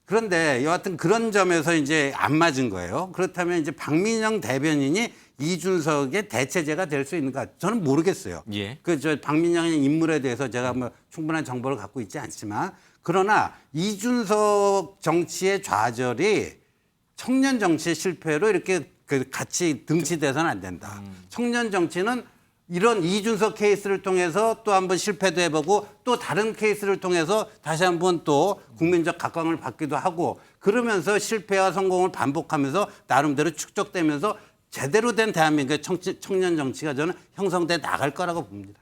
그런데 여하튼 그런 점에서 이제 안 맞은 거예요. 그렇다면 이제 박민영 대변인이 이준석의 대체제가 될 수 있는가? 저는 모르겠어요. 박민영의 인물에 대해서 제가 충분한 정보를 갖고 있지 않지만 그러나 이준석 정치의 좌절이 청년 정치의 실패로 이렇게 같이 등치돼서는 안 된다. 청년 정치는 이런 이준석 케이스를 통해서 또 한번 실패도 해보고 또 다른 케이스를 통해서 다시 한번 또 국민적 각광을 받기도 하고 그러면서 실패와 성공을 반복하면서 나름대로 축적되면서 제대로 된 대한민국의 청년 정치가 저는 형성돼 나갈 거라고 봅니다.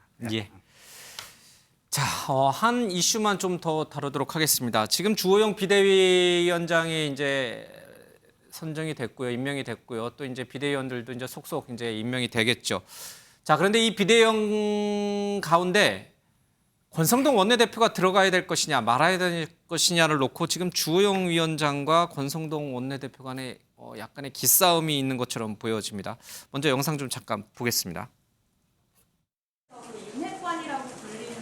자, 한 이슈만 좀 더 다루도록 하겠습니다. 지금 주호영 비대위원장이 이제 선정이 됐고요, 임명이 됐고요. 또 이제 비대위원들도 이제 속속 이제 임명이 되겠죠. 자, 그런데 이 비대위원 가운데 권성동 원내대표가 들어가야 될 것이냐, 말아야 될 것이냐를 놓고 지금 주호영 위원장과 권성동 원내대표 간에 약간의 기싸움이 있는 것처럼 보여집니다. 먼저 영상 좀 잠깐 보겠습니다. 윤핵관이라고 불리는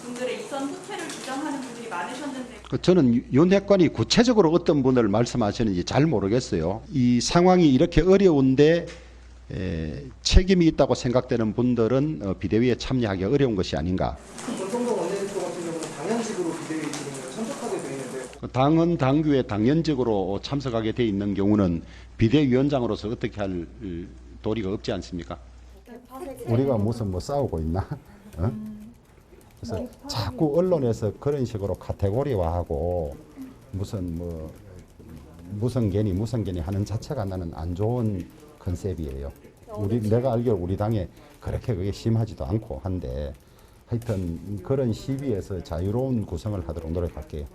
분들의 이선 후퇴를 주장하는 분들이 많으셨는데 저는 윤핵관이 구체적으로 어떤 분을 말씀하시는지 잘 모르겠어요. 이 상황이 이렇게 어려운데 책임이 있다고 생각되는 분들은 비대위에 참여하기 어려운 것이 아닌가. 권성동 원내대표 같은 경우는 당연직으로 비대위 기능에 참석하게 돼 있는데 당헌 당규에 당연직으로 참석하게 돼 있는 경우는 비대위원장으로서 어떻게 할 도리가 없지 않습니까? 우리가 무슨 싸우고 있나? 그래서 자꾸 언론에서 그런 식으로 카테고리화하고 무슨 개니 하는 자체가 나는 안 좋은 컨셉이에요. 내가 알기로 우리 당에 그렇게 그게 심하지도 않고 한데 하여튼 그런 시비에서 자유로운 구성을 하도록 노력할게요.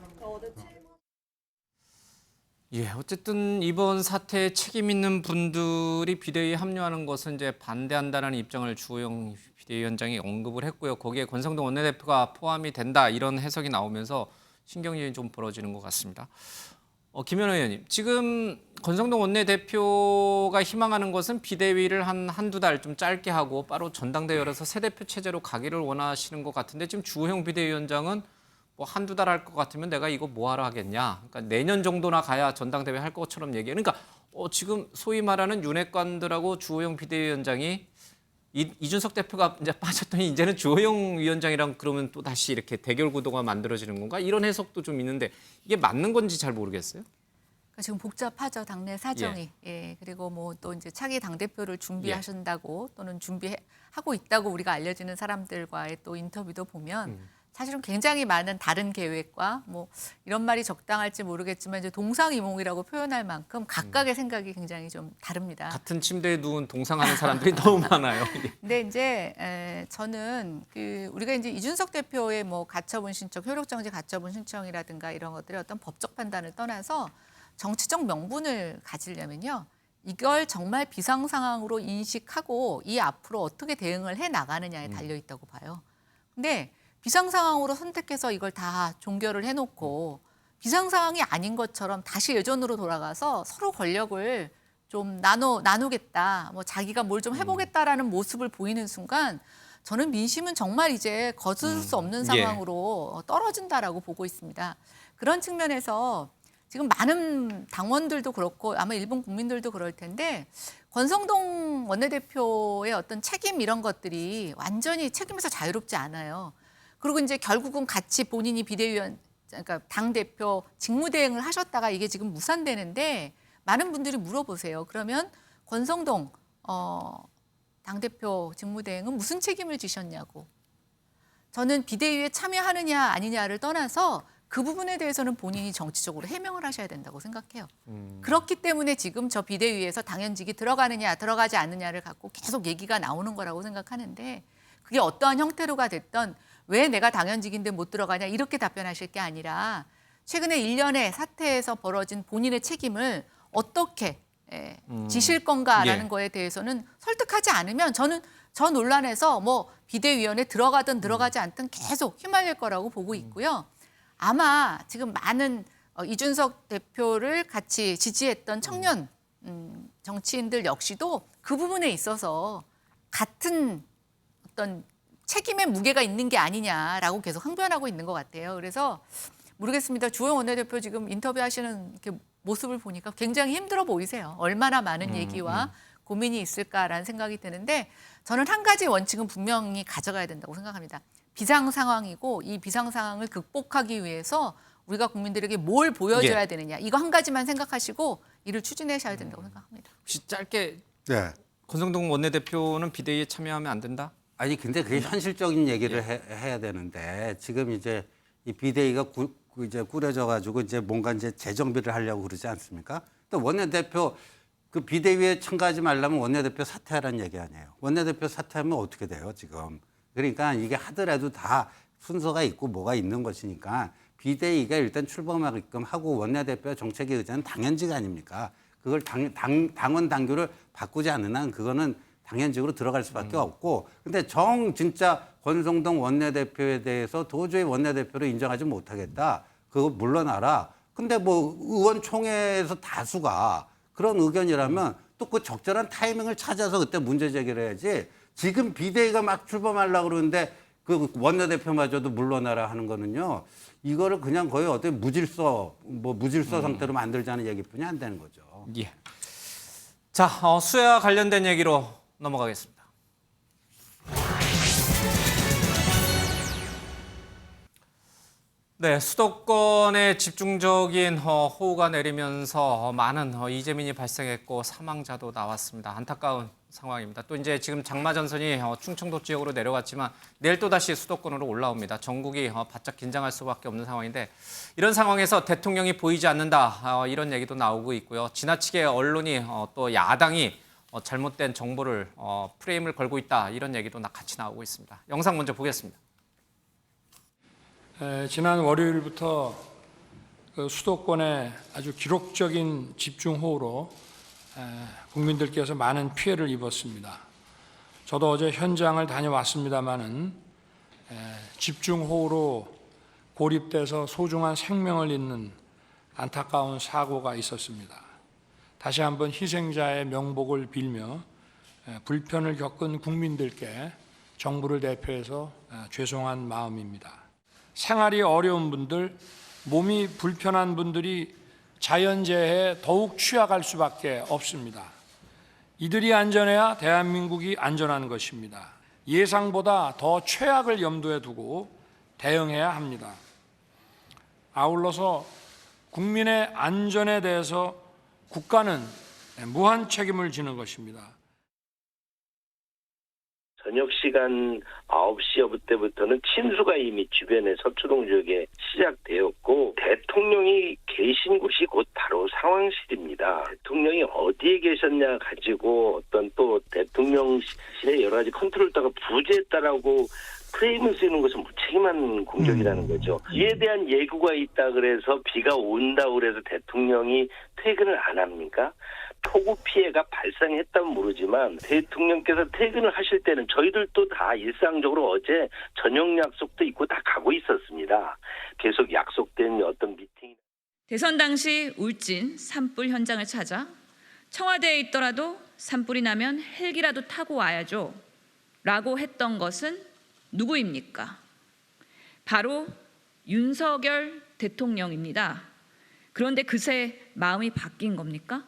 어쨌든 이번 사태에 책임 있는 분들이 비대위에 합류하는 것은 이제 반대한다는 입장을 주호영 비대위원장이 언급을 했고요. 거기에 권성동 원내대표가 포함이 된다 이런 해석이 나오면서 신경전이 좀 벌어지는 것 같습니다. 김현우 의원님, 지금 권성동 원내대표가 희망하는 것은 비대위를 한두 달 좀 짧게 하고 바로 전당대회 열어서 새 대표 체제로 가기를 원하시는 것 같은데 지금 주호영 비대위원장은 한두 달 할 것 같으면 내가 이거 뭐하러 하겠냐. 그러니까 내년 정도나 가야 전당대회 할 것처럼 얘기해요. 그러니까 지금 소위 말하는 윤핵관들하고 주호영 비대위원장이 이준석 대표가 이제 빠졌더니 이제는 주호영 위원장이랑 그러면 또 다시 이렇게 대결 구도가 만들어지는 건가? 이런 해석도 좀 있는데 이게 맞는 건지 잘 모르겠어요. 지금 복잡하죠, 당내 사정이. 그리고 또 이제 차기 당대표를 준비하신다고 또는 준비하고 있다고 우리가 알려지는 사람들과의 또 인터뷰도 보면 사실은 굉장히 많은 다른 계획과 이런 말이 적당할지 모르겠지만 이제 동상이몽이라고 표현할 만큼 각각의 생각이 굉장히 좀 다릅니다. 같은 침대에 누운 동상하는 사람들이 너무 많아요. 근데 이제 저는 우리가 이제 이준석 대표의 가처분 신청, 효력정지 가처분 신청이라든가 이런 것들의 어떤 법적 판단을 떠나서 정치적 명분을 가지려면요. 이걸 정말 비상 상황으로 인식하고 이 앞으로 어떻게 대응을 해 나가느냐에 달려 있다고 봐요. 근데 비상 상황으로 선택해서 이걸 다 종결을 해놓고 비상 상황이 아닌 것처럼 다시 예전으로 돌아가서 서로 권력을 좀 나누겠다, 자기가 뭘 좀 해보겠다라는 모습을 보이는 순간 저는 민심은 정말 이제 거스를 수 없는 상황으로 떨어진다라고 보고 있습니다. 그런 측면에서 지금 많은 당원들도 그렇고 아마 일본 국민들도 그럴 텐데 권성동 원내대표의 어떤 책임 이런 것들이 완전히 책임에서 자유롭지 않아요. 그리고 이제 결국은 같이 본인이 비대위원, 그러니까 당대표 직무대행을 하셨다가 이게 지금 무산되는데 많은 분들이 물어보세요. 그러면 권성동 당대표 직무대행은 무슨 책임을 지셨냐고. 저는 비대위에 참여하느냐 아니냐를 떠나서 그 부분에 대해서는 본인이 정치적으로 해명을 하셔야 된다고 생각해요. 그렇기 때문에 지금 저 비대위에서 당연직이 들어가느냐 들어가지 않느냐를 갖고 계속 얘기가 나오는 거라고 생각하는데 그게 어떠한 형태로가 됐던 왜 내가 당연직인데 못 들어가냐 이렇게 답변하실 게 아니라 최근에 일련의 사태에서 벌어진 본인의 책임을 어떻게 지실 건가라는 거에 대해서는 설득하지 않으면 저는 저 논란에서 뭐 비대위원회 들어가든 들어가지 않든 계속 휘말릴 거라고 보고 있고요. 아마 지금 많은 이준석 대표를 같이 지지했던 청년 정치인들 역시도 그 부분에 있어서 같은 어떤 책임의 무게가 있는 게 아니냐라고 계속 항변하고 있는 것 같아요. 그래서 모르겠습니다. 주호영 원내대표 지금 인터뷰하시는 이렇게 모습을 보니까 굉장히 힘들어 보이세요. 얼마나 많은 얘기와 고민이 있을까라는 생각이 드는데 저는 한 가지 원칙은 분명히 가져가야 된다고 생각합니다. 비상 상황이고 이 비상 상황을 극복하기 위해서 우리가 국민들에게 뭘 보여줘야 되느냐. 이거 한 가지만 생각하시고 이를 추진하셔야 된다고 생각합니다. 혹시 짧게 네. 권성동 원내대표는 비대위에 참여하면 안 된다? 아니 근데 그게 현실적인 얘기를 해야 되는데 지금 이제 이 비대위가 이제 꾸려져 가지고 이제 뭔가 이제 재정비를 하려고 그러지 않습니까? 또 원내대표 그 비대위에 참가하지 말라면 원내대표 사퇴하라는 얘기 아니에요. 원내대표 사퇴하면 어떻게 돼요 지금? 그러니까 이게 하더라도 다 순서가 있고 뭐가 있는 것이니까 비대위가 일단 출범하게끔 하고 원내대표 정책의 의자는 당연직 아닙니까? 그걸 당원 당규를 바꾸지 않는 한 그거는 당연직으로 들어갈 수밖에 없고 근데 진짜 권성동 원내대표에 대해서 도저히 원내대표로 인정하지 못하겠다. 그거 물러나라. 근데 뭐 의원총회에서 다수가 그런 의견이라면 또 그 적절한 타이밍을 찾아서 그때 문제 제기를 해야지 지금 비대위가 막 출범하려고 그러는데 그 원내대표마저도 물러나라 하는 거는요. 이거를 그냥 거의 어떻게 무질서 상태로 만들자는 얘기뿐이 안 되는 거죠. 예. 자, 수혜와 관련된 얘기로 넘어가겠습니다. 네, 수도권에 집중적인 호우가 내리면서 많은 이재민이 발생했고 사망자도 나왔습니다. 안타까운 상황입니다. 또 이제 지금 장마 전선이 충청도 지역으로 내려갔지만 내일 또 다시 수도권으로 올라옵니다. 전국이 바짝 긴장할 수밖에 없는 상황인데 이런 상황에서 대통령이 보이지 않는다 이런 얘기도 나오고 있고요. 지나치게 언론이 또 야당이 잘못된 정보를 프레임을 걸고 있다 이런 얘기도 같이 나오고 있습니다. 영상 먼저 보겠습니다. 지난 월요일부터 수도권에 아주 기록적인 집중호우로 국민들께서 많은 피해를 입었습니다. 저도 어제 현장을 다녀왔습니다마는 집중호우로 고립돼서 소중한 생명을 잃는 안타까운 사고가 있었습니다. 다시 한번 희생자의 명복을 빌며 불편을 겪은 국민들께 정부를 대표해서 죄송한 마음입니다. 생활이 어려운 분들, 몸이 불편한 분들이 자연재해에 더욱 취약할 수밖에 없습니다. 이들이 안전해야 대한민국이 안전한 것입니다. 예상보다 더 최악을 염두에 두고 대응해야 합니다. 아울러서 국민의 안전에 대해서 국가는 무한 책임을 지는 것입니다. 저녁 시간 9시 때부터는 침수가 이미 주변의 서초동 지역에 시작되었고 대통령이 계신 곳이 곧 바로 상황실입니다. 대통령이 어디에 계셨냐 가지고 어떤 또 대통령실의 여러 가지 컨트롤다가 부재했다라고 프레임을 쓰는 것은 무책임한 공격이라는 거죠. 이에 대한 예고가 있다 그래서 비가 온다 그래서 대통령이 퇴근을 안 합니까? 폭우 피해가 발생했다면 모르지만 대통령께서 퇴근을 하실 때는 저희들도 다 일상적으로 어제 저녁 약속도 있고 다 가고 있었습니다. 계속 약속된 어떤 미팅. 대선 당시 울진 산불 현장을 찾아 청와대에 있더라도 산불이 나면 헬기라도 타고 와야죠 라고 했던 것은 누구입니까? 바로 윤석열 대통령입니다. 그런데 그새 마음이 바뀐 겁니까?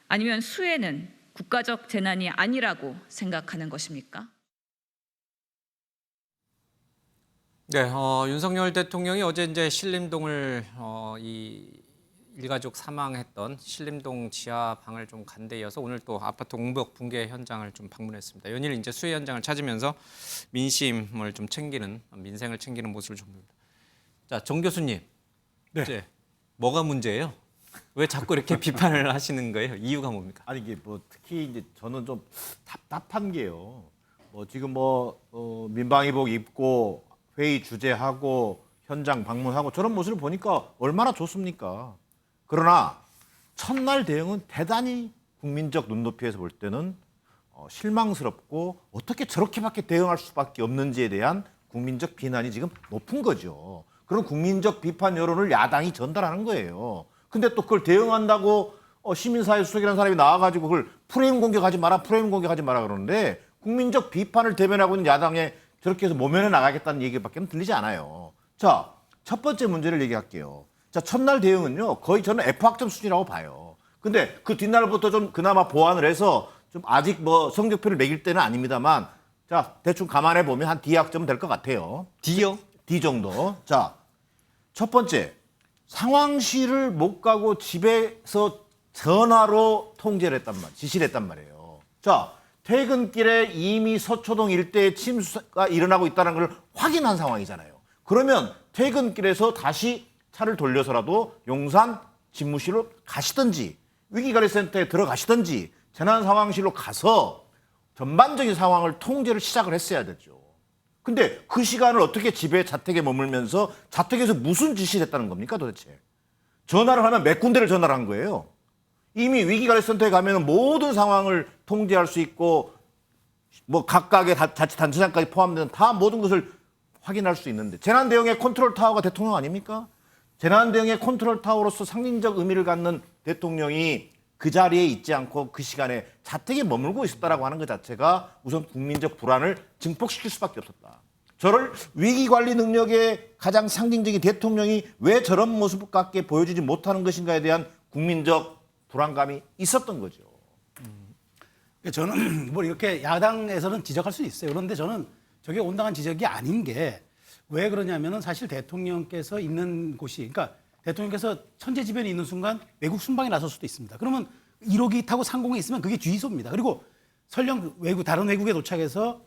아니면 수해는 국가적 재난이 아니라고 생각하는 것입니까? 네, 윤석열 대통령이 어제 이제 신림동을 이 일가족 사망했던 신림동 지하 방을 좀 간 데 이어서 오늘 또 아파트 옹벽 붕괴 현장을 좀 방문했습니다. 연일 이제 수해 현장을 찾으면서 민심을 좀 챙기는 민생을 챙기는 모습을 좀 보입니다. 자, 정 교수님, 이제 뭐가 문제예요? 왜 자꾸 이렇게 비판을 하시는 거예요? 이유가 뭡니까? 아니 이게 뭐 특히 이제 저는 좀 답답한 게요. 뭐 지금 민방위복 입고 회의 주재하고 현장 방문하고 저런 모습을 보니까 얼마나 좋습니까? 그러나 첫날 대응은 대단히 국민적 눈높이에서 볼 때는 실망스럽고 어떻게 저렇게밖에 대응할 수밖에 없는지에 대한 국민적 비난이 지금 높은 거죠. 그런 국민적 비판 여론을 야당이 전달하는 거예요. 근데 또 그걸 대응한다고 시민사회 수석이라는 사람이 나와가지고 그걸 프레임 공격하지 마라 그러는데 국민적 비판을 대변하고 있는 야당에 저렇게 해서 모면에 나가겠다는 얘기밖에 들리지 않아요. 자, 첫 번째 문제를 얘기할게요. 자, 첫날 대응은요, 거의 저는 F학점 수준이라고 봐요. 근데 그 뒷날부터 좀 그나마 보완을 해서 좀 아직 뭐 성적표를 매길 때는 아닙니다만, 자, 대충 감안해 보면 한 D학점 될 것 같아요. D요? D 정도. 자, 첫 번째, 상황실을 못 가고 집에서 전화로 통제를 했단 말이에요. 지시를 했단 말이에요. 자, 퇴근길에 이미 서초동 일대에 침수가 일어나고 있다는 걸 확인한 상황이잖아요. 그러면 퇴근길에서 다시 차를 돌려서라도 용산 집무실로 가시든지 위기관리센터에 들어가시든지 재난상황실로 가서 전반적인 상황을 통제를 시작을 했어야 됐죠. 근데 그 시간을 어떻게 집에 자택에 머물면서 자택에서 무슨 지시를 했다는 겁니까 도대체? 전화를 하면 몇 군데를 전화를 한 거예요. 이미 위기관리센터에 가면 모든 상황을 통제할 수 있고 뭐 각각의 자치단체장까지 포함된 다 모든 것을 확인할 수 있는데 재난대응의 컨트롤 타워가 대통령 아닙니까? 재난대응의 컨트롤 타워로서 상징적 의미를 갖는 대통령이 그 자리에 있지 않고 그 시간에 자택에 머물고 있었다라고 하는 것 자체가 우선 국민적 불안을 증폭시킬 수밖에 없었다. 저를 위기관리 능력의 가장 상징적인 대통령이 왜 저런 모습밖에 보여주지 못하는 것인가에 대한 국민적 불안감이 있었던 거죠. 저는 뭐 이렇게 야당에서는 지적할 수 있어요. 그런데 저는 저게 온당한 지적이 아닌 게 왜 그러냐면은 사실 대통령께서 있는 곳이, 그러니까 대통령께서 천재지변이 있는 순간 외국 순방에 나설 수도 있습니다. 그러면 1호기 타고 상공에 있으면 그게 주의소입니다. 그리고 설령 다른 외국에 도착해서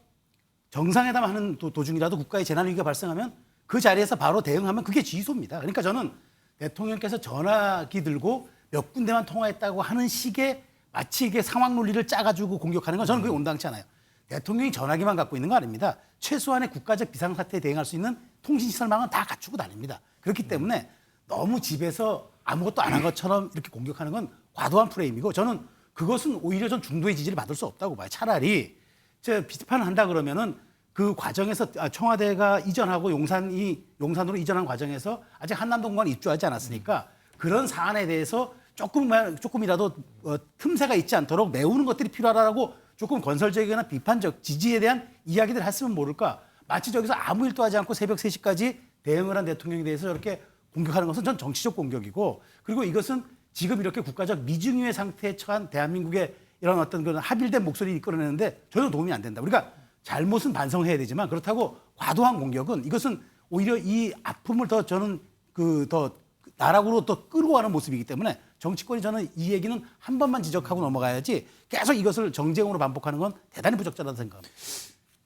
정상회담 하는 도중이라도 국가의 재난위기가 발생하면 그 자리에서 바로 대응하면 그게 주의소입니다. 그러니까 저는 대통령께서 전화기 들고 몇 군데만 통화했다고 하는 식의 마치 이게 상황 논리를 짜가지고 공격하는 건 저는 그게 온당치 않아요. 대통령이 전화기만 갖고 있는 거 아닙니다. 최소한의 국가적 비상사태에 대응할 수 있는 통신시설망은 다 갖추고 다닙니다. 그렇기 때문에 너무 집에서 아무것도 안 한 것처럼 이렇게 공격하는 건 과도한 프레임이고 저는 그것은 오히려 전 중도의 지지를 받을 수 없다고 봐요. 차라리 비판을 한다 그러면은 그 과정에서 청와대가 이전하고 용산으로 이전한 과정에서 아직 한남동 공간에 입주하지 않았으니까 그런 사안에 대해서 조금이라도 틈새가 있지 않도록 메우는 것들이 필요하다고 조금 건설적이거나 비판적 지지에 대한 이야기들 했으면 모를까. 마치 저기서 아무 일도 하지 않고 새벽 3시까지 대응을 한 대통령에 대해서 저렇게 공격하는 것은 전 정치적 공격이고 그리고 이것은 지금 이렇게 국가적 미증유의 상태에 처한 대한민국의 이런 어떤 그런 합일된 목소리를 이끌어내는데 전혀 도움이 안 된다. 우리가 잘못은 반성해야 되지만 그렇다고 과도한 공격은 이것은 오히려 이 아픔을 더 저는 더 나락으로 더 끌고 가는 모습이기 때문에 정치권이 저는 이 얘기는 한 번만 지적하고 넘어가야지 계속 이것을 정쟁으로 반복하는 건 대단히 부적절하다고 생각합니다.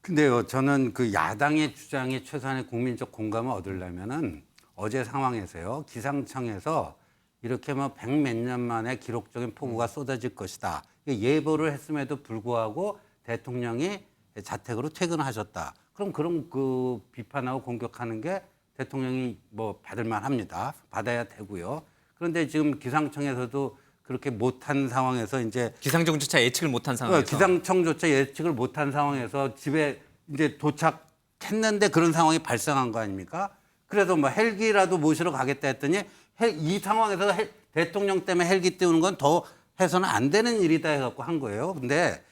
근데요, 저는 그 야당의 주장에 최소한의 국민적 공감을 얻으려면은 어제 상황에서요, 기상청에서 이렇게 뭐 100몇 년 만에 기록적인 폭우가 쏟아질 것이다. 예보를 했음에도 불구하고 대통령이 자택으로 퇴근하셨다. 그럼 그런 그 비판하고 공격하는 게 대통령이 뭐 받을 만합니다. 받아야 되고요. 그런데 지금 기상청에서도 그렇게 못한 상황에서 이제 기상청조차 예측을 못한 상황에서 기상청조차 예측을 못한 상황에서 집에 이제 도착했는데 그런 상황이 발생한 거 아닙니까? 그래서 뭐 헬기라도 모시러 가겠다 했더니 이 상황에서 대통령 때문에 헬기 띄우는 건 더 해서는 안 되는 일이다 해갖고 한 거예요. 근데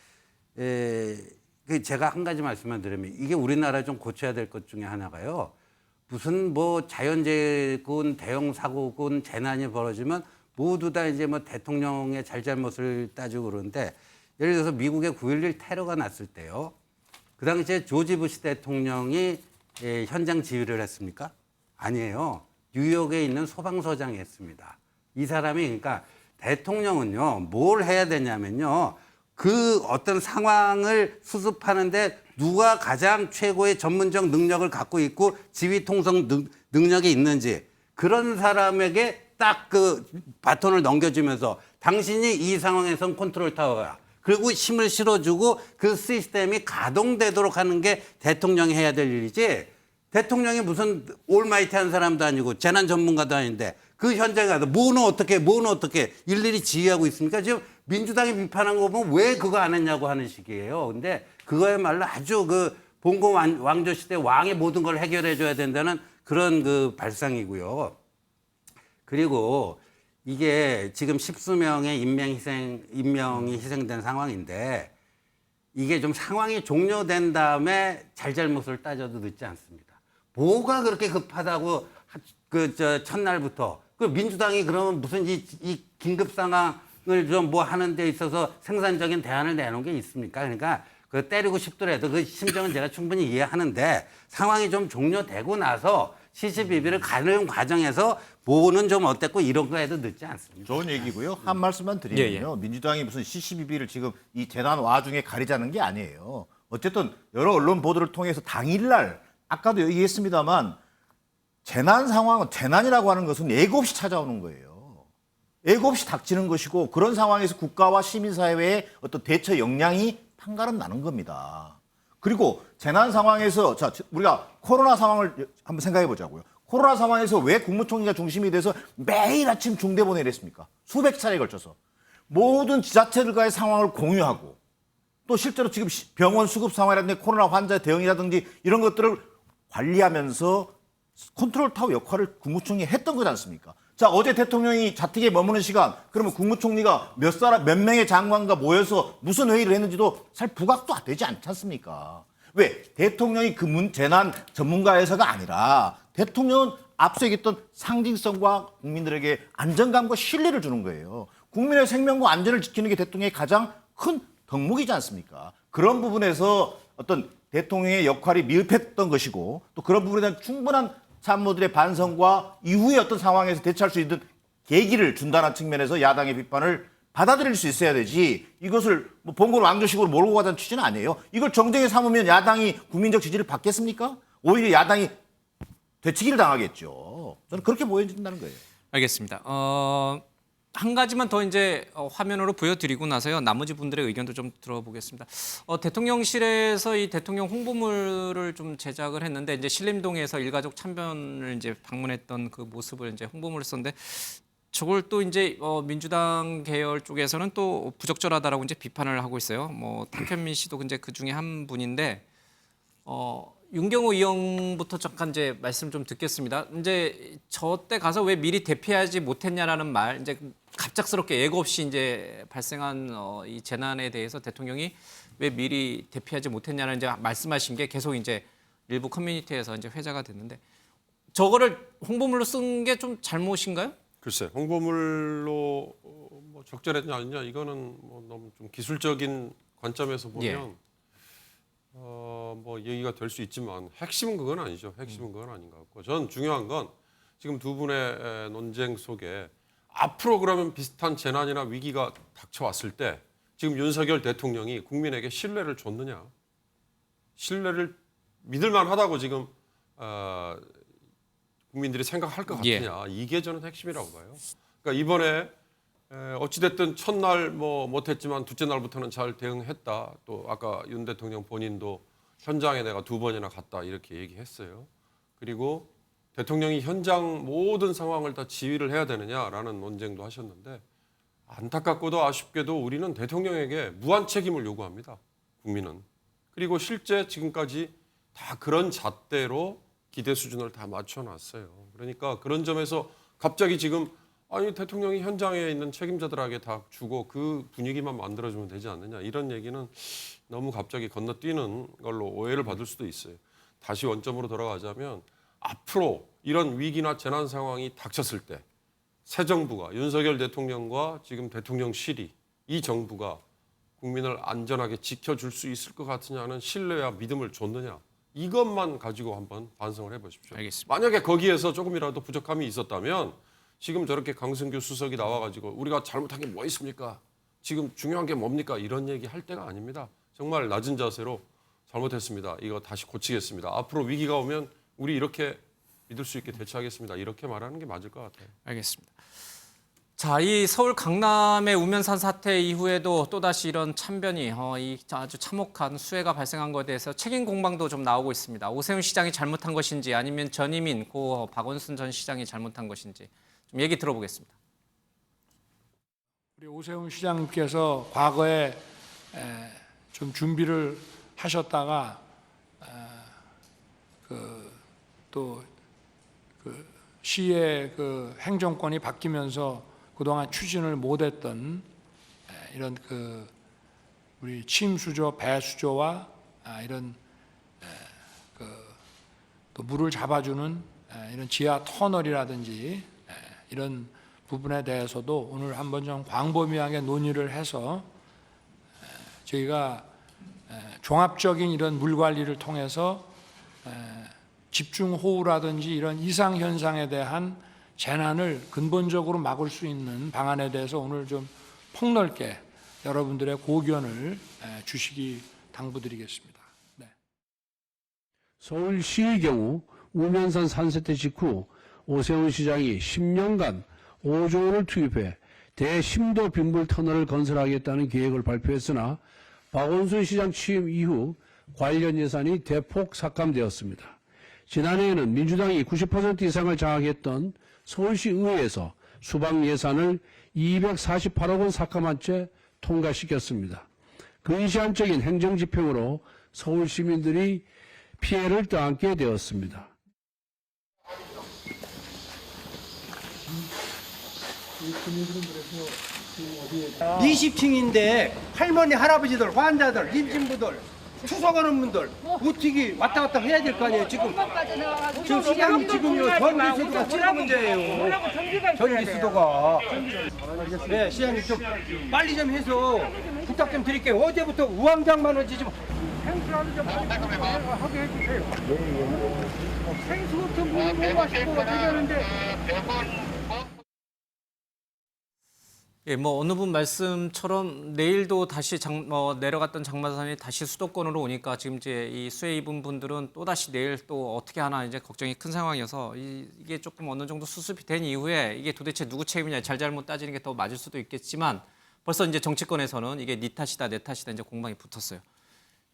제가 한 가지 말씀만 드리면 이게 우리나라 좀 고쳐야 될 것 중에 하나가요. 무슨 뭐 자연재해군, 대형 사고군, 재난이 벌어지면 모두 다 이제 뭐 대통령의 잘잘못을 따지고 그러는데 예를 들어서 미국의 9.11 테러가 났을 때요. 그 당시에 조지 부시 대통령이 현장 지휘를 했습니까? 아니에요. 뉴욕에 있는 소방서장이 했습니다. 이 사람이 그러니까 대통령은요, 뭘 해야 되냐면요. 그 어떤 상황을 수습하는데 누가 가장 최고의 전문적 능력을 갖고 있고 지휘 통솔 능력이 있는지 그런 사람에게 딱 그 바톤을 넘겨주면서 당신이 이 상황에선 컨트롤 타워야. 그리고 힘을 실어주고 그 시스템이 가동되도록 하는 게 대통령이 해야 될 일이지 대통령이 무슨 올마이티한 사람도 아니고 재난 전문가도 아닌데 그 현장에 가서 뭐는 어떻게 일일이 지휘하고 있습니까? 지금 민주당이 비판한 거 보면 왜 그거 안 했냐고 하는 식이에요. 근데 그거야말로 아주 그 봉건 왕조 시대 왕이 모든 걸 해결해 줘야 된다는 그런 그 발상이고요. 그리고 이게 지금 10수명의 인명이 희생된 상황인데 이게 좀 상황이 종료된 다음에 잘잘못을 따져도 늦지 않습니다. 뭐가 그렇게 급하다고 첫날부터 그 민주당이 그러면 무슨 이 긴급 상황을 좀 뭐 하는 데 있어서 생산적인 대안을 내놓은 게 있습니까? 그러니까 그 때리고 싶더라도 그 심정은 제가 충분히 이해하는데 상황이 좀 종료되고 나서 시시비비를 가는 과정에서 뭐는 좀 어땠고 이런 거 해도 늦지 않습니다. 좋은 얘기고요. 한 말씀만 드리면요. 민주당이 무슨 시시비비를 지금 이 재난 와중에 가리자는 게 아니에요. 어쨌든 여러 언론 보도를 통해서 당일날 아까도 얘기했습니다만 재난 상황은 재난이라고 하는 것은 예고 없이 찾아오는 거예요. 예고 없이 닥치는 것이고 그런 상황에서 국가와 시민사회의 어떤 대처 역량이 판가름 나는 겁니다. 그리고 재난 상황에서 자 우리가 코로나 상황을 한번 생각해 보자고요. 코로나 상황에서 왜 국무총리가 중심이 돼서 매일 아침 중대본회의를 했습니까? 수백 차례에 걸쳐서. 모든 지자체들과의 상황을 공유하고 또 실제로 지금 병원 수급 상황이라든지 코로나 환자 대응이라든지 이런 것들을 관리하면서 컨트롤 타워 역할을 국무총리가 했던 거지 않습니까? 자, 어제 대통령이 자택에 머무는 시간, 그러면 국무총리가 몇 명의 장관과 모여서 무슨 회의를 했는지도 잘 부각도 되지 않지 않습니까? 왜? 대통령이 그 재난 전문가에서가 아니라 대통령은 앞서 얘기했던 상징성과 국민들에게 안정감과 신뢰를 주는 거예요. 국민의 생명과 안전을 지키는 게 대통령의 가장 큰 덕목이지 않습니까? 그런 부분에서 어떤 대통령의 역할이 미흡했던 것이고 또 그런 부분에 대한 충분한 참모들의 반성과 이후에 어떤 상황에서 대처할 수 있는 계기를 준다는 측면에서 야당의 비판을 받아들일 수 있어야 되지 이것을 뭐 봉건 왕조식으로 몰고 가자는 취지는 아니에요. 이걸 정쟁에 삼으면 야당이 국민적 지지를 받겠습니까? 오히려 야당이 되치기를 당하겠죠. 저는 그렇게 보여진다는 거예요. 알겠습니다. 한 가지만 더 이제 화면으로 보여드리고 나서요. 나머지 분들의 의견도 좀 들어보겠습니다. 대통령실에서 이 대통령 홍보물을 좀 제작을 했는데 이제 신림동에서 일가족 참변을 이제 방문했던 그 모습을 이제 홍보물을 썼는데 저걸 또 이제 민주당 계열 쪽에서는 또 부적절하다라고 이제 비판을 하고 있어요. 뭐 탁현민 씨도 이제 그 중에 한 분인데 윤경호 의원부터 잠깐 이제 말씀 좀 듣겠습니다. 이제 저 때 가서 왜 미리 대피하지 못했냐라는 말, 이제 갑작스럽게 예고 없이 이제 발생한 이 재난에 대해서 대통령이 왜 미리 대피하지 못했냐는 이제 말씀하신 게 계속 이제 일부 커뮤니티에서 이제 회자가 됐는데 저거를 홍보물로 쓴 게 좀 잘못인가요? 글쎄, 홍보물로 뭐 적절했냐 아니냐 이거는 뭐 너무 좀 기술적인 관점에서 보면. 뭐 얘기가 될 수 있지만 핵심은 그건 아니죠. 핵심은 그건 아닌 것 같고 저는 중요한 건 지금 두 분의 논쟁 속에 앞으로 그러면 비슷한 재난이나 위기가 닥쳐왔을 때 지금 윤석열 대통령이 국민에게 신뢰를 줬느냐, 신뢰를 믿을만 하다고 지금 국민들이 생각할 것 같으냐, 이게 저는 핵심이라고 봐요. 그러니까 이번에 어찌됐든 첫날 뭐 못했지만 둘째 날부터는 잘 대응했다. 또 아까 윤 대통령 본인도 현장에 내가 2번이나 갔다 이렇게 얘기했어요. 그리고 대통령이 현장 모든 상황을 다 지휘를 해야 되느냐라는 논쟁도 하셨는데 안타깝고도 아쉽게도 우리는 대통령에게 무한 책임을 요구합니다. 국민은. 그리고 실제 지금까지 다 그런 잣대로 기대 수준을 다 맞춰놨어요. 그러니까 그런 점에서 갑자기 지금 아니 대통령이 현장에 있는 책임자들에게 다 주고 그 분위기만 만들어주면 되지 않느냐 이런 얘기는 너무 갑자기 건너뛰는 걸로 오해를 받을 수도 있어요. 다시 원점으로 돌아가자면 앞으로 이런 위기나 재난 상황이 닥쳤을 때 새 정부가 윤석열 대통령과 지금 대통령실이 이 정부가 국민을 안전하게 지켜줄 수 있을 것 같으냐는 신뢰와 믿음을 줬느냐 이것만 가지고 한번 반성을 해보십시오. 알겠습니다. 만약에 거기에서 조금이라도 부족함이 있었다면 지금 저렇게 강승규 수석이 나와가지고 우리가 잘못한 게 뭐 있습니까? 지금 중요한 게 뭡니까? 이런 얘기 할 때가 아닙니다. 정말 낮은 자세로 잘못했습니다. 이거 다시 고치겠습니다. 앞으로 위기가 오면 우리 이렇게 믿을 수 있게 대처하겠습니다. 이렇게 말하는 게 맞을 것 같아요. 알겠습니다. 자, 이 서울 강남의 우면산 사태 이후에도 또다시 이런 참변이 이 아주 참혹한 수해가 발생한 것에 대해서 책임 공방도 좀 나오고 있습니다. 오세훈 시장이 잘못한 것인지 아니면 전임인 고 박원순 전 시장이 잘못한 것인지 좀 얘기 들어보겠습니다. 우리 오세훈 시장님께서 과거에 좀 준비를 하셨다가 또 시의 그 행정권이 바뀌면서 그동안 추진을 못했던 이런 우리 침수조, 배수조와 이런 또 물을 잡아주는 이런 지하 터널이라든지 이런 부분에 대해서도 오늘 한번 좀 광범위하게 논의를 해서 저희가 종합적인 이런 물 관리를 통해서 집중호우라든지 이런 이상 현상에 대한 재난을 근본적으로 막을 수 있는 방안에 대해서 오늘 좀 폭넓게 여러분들의 고견을 주시기 당부드리겠습니다. 네. 서울시의 경우 우면산 산사태 직후 오세훈 시장이 10년간 5조 원을 투입해 대심도 빗물 터널을 건설하겠다는 계획을 발표했으나 박원순 시장 취임 이후 관련 예산이 대폭 삭감되었습니다. 지난해에는 민주당이 90% 이상을 장악했던 서울시 의회에서 수방 예산을 248억 원 삭감한 채 통과시켰습니다. 근시안적인 행정집행으로 서울 시민들이 피해를 당하게 되었습니다. 20층인데 할머니, 할아버지들, 환자들, 임진부들, 추석하는 분들 어떻게 왔다 갔다 해야 될 거 아니에요. 지금 시장님 지금요 전기수도가 찌른 문제예요. 전기수도가. 네, 시장님 좀 빨리 좀 해서 부탁 좀 드릴게요. 어제부터 우왕좌왕만하지 좀 생수라도 좀 하게 해주세요. 생수 같은 거 마시고 되는데. 예, 뭐 어느 분 말씀처럼 내일도 다시 내려갔던 장마산이 다시 수도권으로 오니까 지금 이제 이 수해 입은 분들은 또 다시 내일 또 어떻게 하나 이제 걱정이 큰 상황이어서 이게 조금 어느 정도 수습이 된 이후에 이게 도대체 누구 책임이냐 잘잘못 따지는 게 더 맞을 수도 있겠지만 벌써 이제 정치권에서는 이게 네 탓이다 내 탓이다 이제 공방이 붙었어요.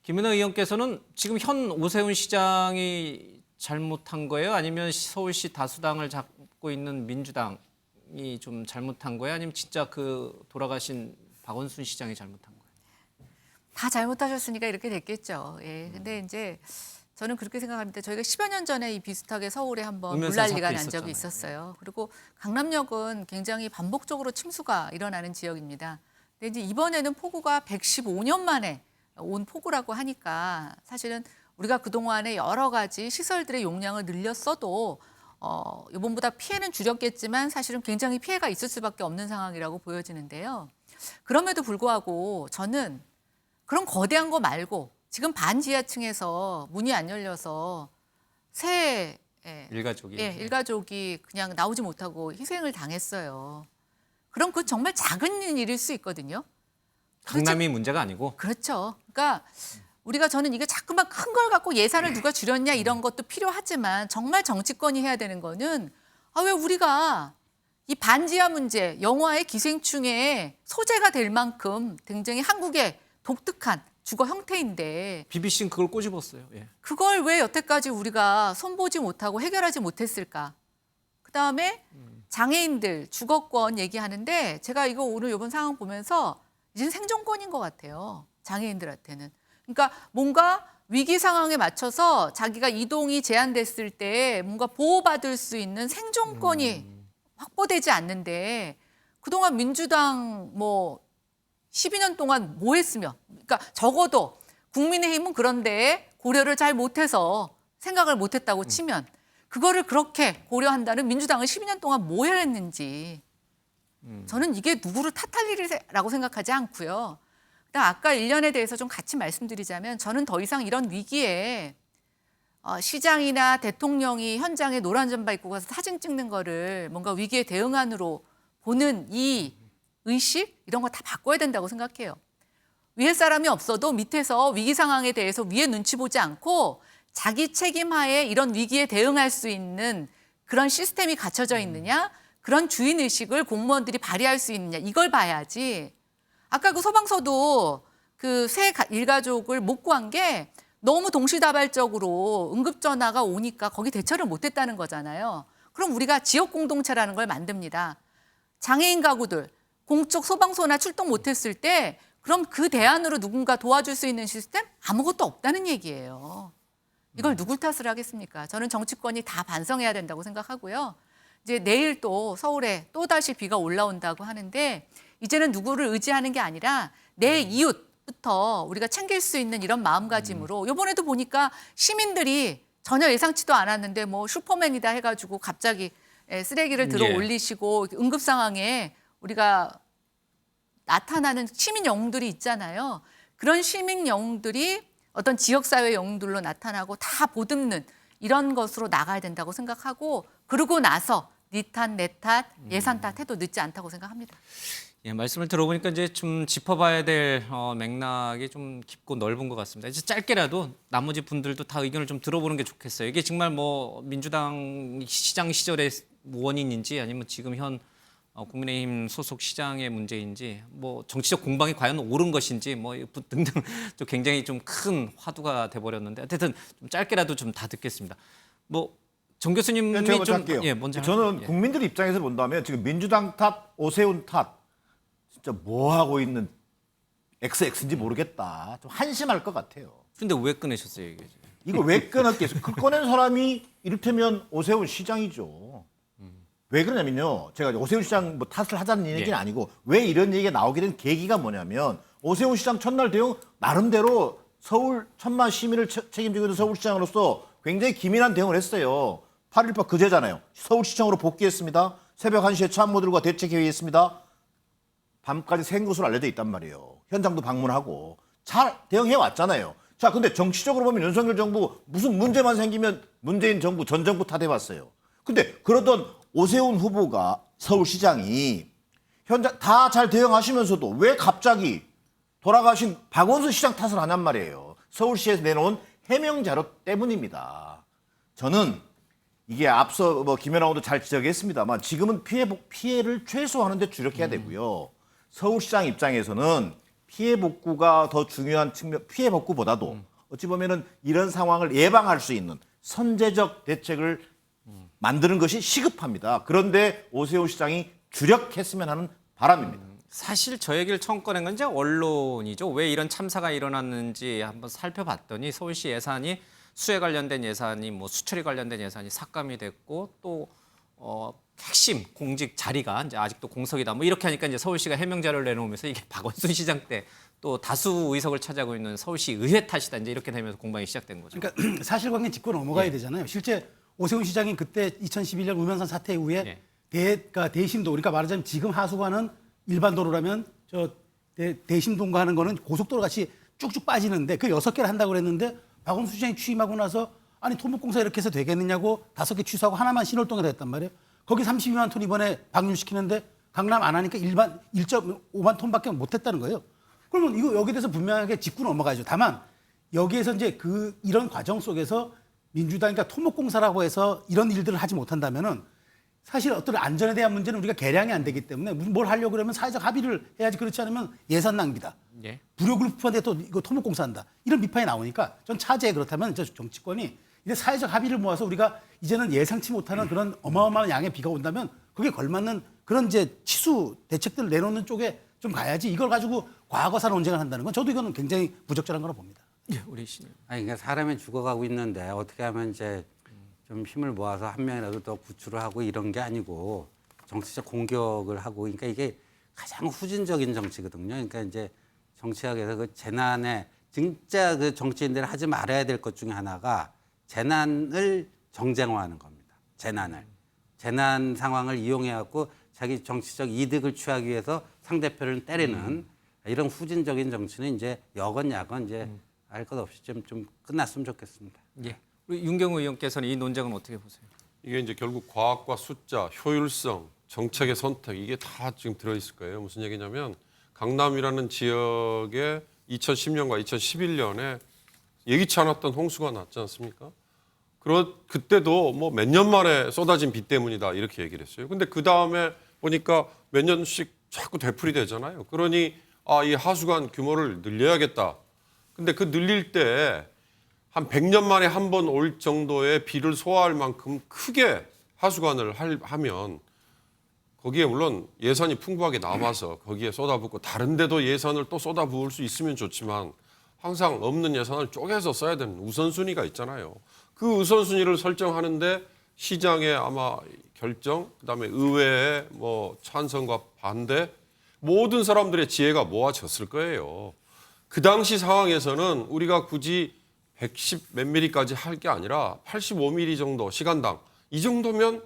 김은혜 의원께서는 지금 현 오세훈 시장이 잘못한 거예요? 아니면 서울시 다수당을 잡고 있는 민주당 이 좀 잘못한 거예요? 아니면 진짜 그 돌아가신 박원순 시장이 잘못한 거예요? 다 잘못하셨으니까 이렇게 됐겠죠. 예. 근데 이제 저는 그렇게 생각합니다. 저희가 10여 년 전에 이 비슷하게 서울에 한번 물난리가 난 적이 있었어요. 그리고 강남역은 굉장히 반복적으로 침수가 일어나는 지역입니다. 근데 이제 이번에는 폭우가 115년 만에 온 폭우라고 하니까 사실은 우리가 그동안에 여러 가지 시설들의 용량을 늘렸어도 이번보다 피해는 줄였겠지만 사실은 굉장히 피해가 있을 수밖에 없는 상황이라고 보여지는데요. 그럼에도 불구하고 저는 그런 거대한 거 말고 지금 반지하층에서 문이 안 열려서 새 일가족이 그냥 나오지 못하고 희생을 당했어요. 그럼 그 정말 작은 일일 수 있거든요. 강남이 문제가 아니고. 그렇죠. 그러니까 우리가 저는 이게 자꾸만 큰 걸 갖고 예산을 누가 줄였냐 이런 것도 필요하지만 정말 정치권이 해야 되는 거는 왜 우리가 이 반지하 문제, 영화의 기생충의 소재가 될 만큼 굉장히 한국의 독특한 주거 형태인데 BBC는 그걸 꼬집었어요. 예. 그걸 왜 여태까지 우리가 손보지 못하고 해결하지 못했을까? 그다음에 장애인들 주거권 얘기하는데 제가 이거 오늘 이번 상황 보면서 이제는 생존권인 것 같아요. 장애인들한테는. 그러니까 뭔가 위기 상황에 맞춰서 자기가 이동이 제한됐을 때 뭔가 보호받을 수 있는 생존권이 확보되지 않는데 그동안 민주당 12년 동안 뭐 했으며 그러니까 적어도 국민의힘은 그런데 고려를 잘 못해서 생각을 못했다고 치면 그거를 그렇게 고려한다는 민주당은 12년 동안 뭐 했는지 저는 이게 누구를 탓할 일이라고 생각하지 않고요. 그다음 아까 일련에 대해서 좀 같이 말씀드리자면 저는 더 이상 이런 위기에 시장이나 대통령이 현장에 노란 잠바 입고 가서 사진 찍는 거를 뭔가 위기에 대응안으로 보는 이 의식 이런 거 다 바꿔야 된다고 생각해요. 위에 사람이 없어도 밑에서 위기 상황에 대해서 위에 눈치 보지 않고 자기 책임하에 이런 위기에 대응할 수 있는 그런 시스템이 갖춰져 있느냐, 그런 주인 의식을 공무원들이 발휘할 수 있느냐 이걸 봐야지. 아까 그 소방서도 그 새 일가족을 못 구한 게 너무 동시다발적으로 응급전화가 오니까 거기 대처를 못했다는 거잖아요. 그럼 우리가 지역 공동체라는 걸 만듭니다. 장애인 가구들, 공적 소방서나 출동 못했을 때 그럼 그 대안으로 누군가 도와줄 수 있는 시스템? 아무것도 없다는 얘기예요. 이걸 누굴 탓을 하겠습니까? 저는 정치권이 다 반성해야 된다고 생각하고요. 이제 내일 또 서울에 또다시 비가 올라온다고 하는데 이제는 누구를 의지하는 게 아니라 내 이웃부터 우리가 챙길 수 있는 이런 마음가짐으로 이번에도 보니까 시민들이 전혀 예상치도 않았는데 뭐 슈퍼맨이다 해가지고 갑자기 쓰레기를 들어 올리시고 응급 상황에 우리가 나타나는 시민 영웅들이 있잖아요. 그런 시민 영웅들이 어떤 지역사회 영웅들로 나타나고 다 보듬는 이런 것으로 나가야 된다고 생각하고 그러고 나서 네 탓, 내 탓, 예산 탓 해도 늦지 않다고 생각합니다. 예, 말씀을 들어보니까 이제 좀 짚어봐야 될 맥락이 좀 깊고 넓은 것 같습니다. 이제 짧게라도 나머지 분들도 다 의견을 좀 들어보는 게 좋겠어요. 이게 정말 뭐 민주당 시장 시절의 원인인지 아니면 지금 현 국민의힘 소속 시장의 문제인지 뭐 정치적 공방이 과연 옳은 것인지 뭐 등등 좀 굉장히 좀 큰 화두가 돼버렸는데 하여튼 좀 짧게라도 좀 다 듣겠습니다. 뭐 정 교수님이 제가 좀 할게요. 먼저 저는 국민들 입장에서 본다면 지금 민주당 탓, 오세훈 탓 진짜 뭐 하고 있는 XX인지 모르겠다. 좀 한심할 것 같아요. 근데 왜 꺼내셨어요 이게? 이거 왜 꺼냈겠어요? 그 꺼낸 사람이 이를테면 오세훈 시장이죠. 왜 그러냐면요. 제가 오세훈 시장 뭐 탓을 하자는 얘기는 아니고 왜 이런 얘기가 나오게 된 계기가 뭐냐면 오세훈 시장 첫날 대응 나름대로 서울 1,000만 시민을 책임지고 있는 서울시장으로서 굉장히 기민한 대응을 했어요. 8.18 그제잖아요. 서울시청으로 복귀했습니다. 새벽 1시에 참모들과 대책회의했습니다. 밤까지 샌 것으로 알려져 있단 말이에요. 현장도 방문하고 잘 대응해 왔잖아요. 자, 근데 정치적으로 보면 윤석열 정부 무슨 문제만 생기면 문재인 정부 전 정부 탓해왔어요. 근데 그러던 오세훈 후보가 서울시장이 현장 다 잘 대응하시면서도 왜 갑자기 돌아가신 박원순 시장 탓을 하냔 말이에요. 서울시에서 내놓은 해명 자료 때문입니다. 저는 이게 앞서 뭐 김연아도 잘 지적했습니다만 지금은 피해를 최소화하는 데 주력해야 되고요. 서울시장 입장에서는 피해 복구가 더 중요한 측면, 피해 복구보다도 어찌 보면은 이런 상황을 예방할 수 있는 선제적 대책을 만드는 것이 시급합니다. 그런데 오세훈 시장이 주력했으면 하는 바람입니다. 사실 저 얘기를 처음 꺼낸 건 이제 언론이죠. 왜 이런 참사가 일어났는지 한번 살펴봤더니 서울시 예산이 수해 관련된 예산이 뭐 수처리 관련된 예산이 삭감이 됐고 또 핵심 공직 자리가 이제 아직도 공석이다. 뭐 이렇게 하니까 이제 서울시가 해명 자료를 내놓으면서 이게 박원순 시장 때 또 다수 의석을 차지하고 있는 서울시 의회 탓이다. 이제 이렇게 되면서 공방이 시작된 거죠. 그러니까 사실관계 짚고 넘어가야 되잖아요. 실제 오세훈 시장이 그때 2011년 우면산 사태 이후에 대심도 그러니까 말하자면 지금 하수관은 일반 도로라면 저 대심동과 하는 거는 고속도로 같이 쭉쭉 빠지는데 그 6개를 한다고 그랬는데 박원순 시장이 취임하고 나서 아니 토목공사 이렇게 해서 되겠느냐고 5개 취소하고 하나만 신월동에 했단 말이에요. 거기 32만 톤 이번에 방류시키는데 강남 안 하니까 1.5만 톤밖에 못했다는 거예요. 그러면 이거 여기에 대해서 분명하게 짚고 넘어가야죠. 다만 여기에서 이제 이런 과정 속에서 민주당 그러니까 토목공사라고 해서 이런 일들을 하지 못한다면은 사실 어떤 안전에 대한 문제는 우리가 계량이 안 되기 때문에 뭘 하려고 그러면 사회적 합의를 해야지 그렇지 않으면 예산 낭비다. 불효그룹한테 또 이거 토목공사한다. 이런 비판이 나오니까 전 차제에 그렇다면 이제 정치권이 이제 사회적 합의를 모아서 우리가 이제는 예상치 못하는 그런 어마어마한 양의 비가 온다면 그게 걸맞는 그런 이제 치수 대책들을 내놓는 쪽에 좀 가야지 이걸 가지고 과거사 논쟁을 한다는 건 저도 이거는 굉장히 부적절한 거라고 봅니다. 예, 우리 씨. 아니 그러니까 사람이 죽어가고 있는데 어떻게 하면 이제 좀 힘을 모아서 한 명이라도 더 구출을 하고 이런 게 아니고 정치적 공격을 하고 그러니까 이게 가장 후진적인 정치거든요. 그러니까 이제 정치학에서 그 재난에 진짜 그 정치인들이 하지 말아야 될 것 중에 하나가 재난을 정쟁화하는 겁니다. 재난 상황을 이용해갖고 자기 정치적 이득을 취하기 위해서 상대편을 때리는 이런 후진적인 정치는 이제 여건야건 이제 할 것 없이 좀 끝났으면 좋겠습니다. 예. 우리 윤경우 의원께서는 이 논쟁은 어떻게 보세요? 이게 이제 결국 과학과 숫자, 효율성, 정책의 선택 이게 다 지금 들어있을 거예요. 무슨 얘기냐면 강남이라는 지역에 2010년과 2011년에 예기치 않았던 홍수가 났지 않습니까? 그때도 뭐 몇 년 만에 쏟아진 비 때문이다 이렇게 얘기를 했어요. 근데 그 다음에 보니까 몇 년씩 자꾸 되풀이 되잖아요. 그러니 이 하수관 규모를 늘려야겠다. 근데 그 늘릴 때 한 100년 만에 한 번 올 정도의 비를 소화할 만큼 크게 하수관을 하면 거기에 물론 예산이 풍부하게 남아서 거기에 쏟아붓고 다른 데도 예산을 또 쏟아부을 수 있으면 좋지만 항상 없는 예산을 쪼개서 써야 되는 우선순위가 있잖아요. 그 우선순위를 설정하는데 시장의 아마 결정, 그다음에 의회의 뭐 찬성과 반대 모든 사람들의 지혜가 모아졌을 거예요. 그 당시 상황에서는 우리가 굳이 110 몇 미리까지 할 게 아니라 85mm 정도 시간당 이 정도면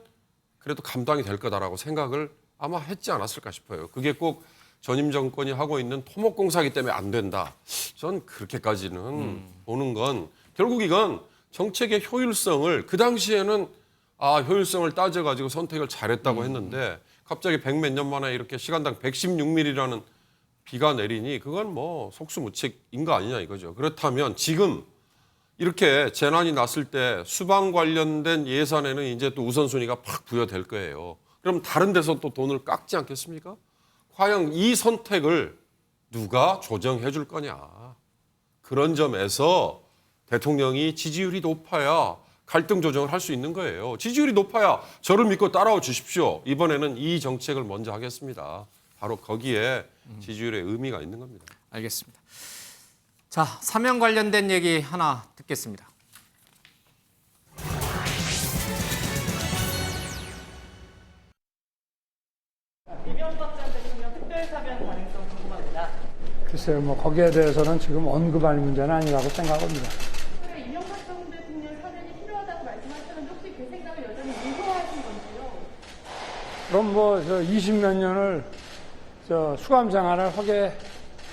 그래도 감당이 될 거다라고 생각을 아마 했지 않았을까 싶어요. 그게 꼭 전임 정권이 하고 있는 토목공사기 때문에 안 된다. 전 그렇게까지는 보는 건 결국 이건 정책의 효율성을 그 당시에는 효율성을 따져가지고 선택을 잘했다고 했는데 갑자기 100 몇 년 만에 이렇게 시간당 116mm라는 비가 내리니 그건 뭐 속수무책인 거 아니냐 이거죠. 그렇다면 지금 이렇게 재난이 났을 때 수방 관련된 예산에는 이제 또 우선순위가 팍 부여될 거예요. 그럼 다른 데서 또 돈을 깎지 않겠습니까? 과연 이 선택을 누가 조정해 줄 거냐. 그런 점에서 대통령이 지지율이 높아야 갈등 조정을 할 수 있는 거예요. 지지율이 높아야 저를 믿고 따라와 주십시오. 이번에는 이 정책을 먼저 하겠습니다. 바로 거기에 지지율의 의미가 있는 겁니다. 알겠습니다. 자, 사면 관련된 얘기 하나 듣겠습니다. 이명박 전 대통령 특별사면 가능성 궁금합니다. 글쎄요, 뭐 거기에 대해서는 지금 언급할 문제는 아니라고 생각합니다. 이명박 전 대통령 사면이 필요하다고 말씀하셨는데 혹시 그 생각을 여전히 유효하신 건지요? 그럼 뭐 20몇 년을 수감 생활을 하게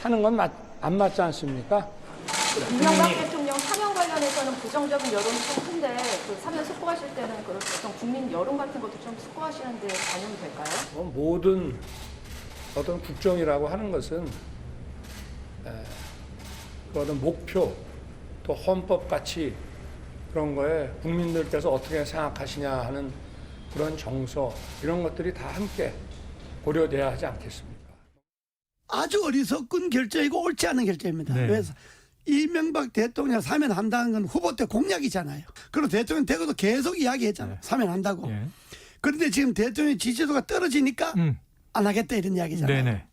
하는 건 안 맞지 않습니까? 이명박 대통령 사면 관련해서는 부정적인 여론이 좀 큰데 그 사면 숙고하실 때는 그런 어떤 국민 여론 같은 것도 좀 숙고하시는데 반영이 될까요? 모든 어떤 국정이라고 하는 것은 그 어떤 목표 또 헌법 가치 그런 거에 국민들께서 어떻게 생각하시냐 하는 그런 정서 이런 것들이 다 함께 고려돼야 하지 않겠습니까? 아주 어리석은 결정이고 옳지 않은 결정입니다. 네. 그래서 이명박 대통령 사면한다는 건 후보 때 공약이잖아요. 그리고 대통령 되고도 계속 이야기했잖아요. 사면한다고. 그런데 지금 대통령 지지도가 떨어지니까 안 하겠다 이런 이야기잖아요. 네네.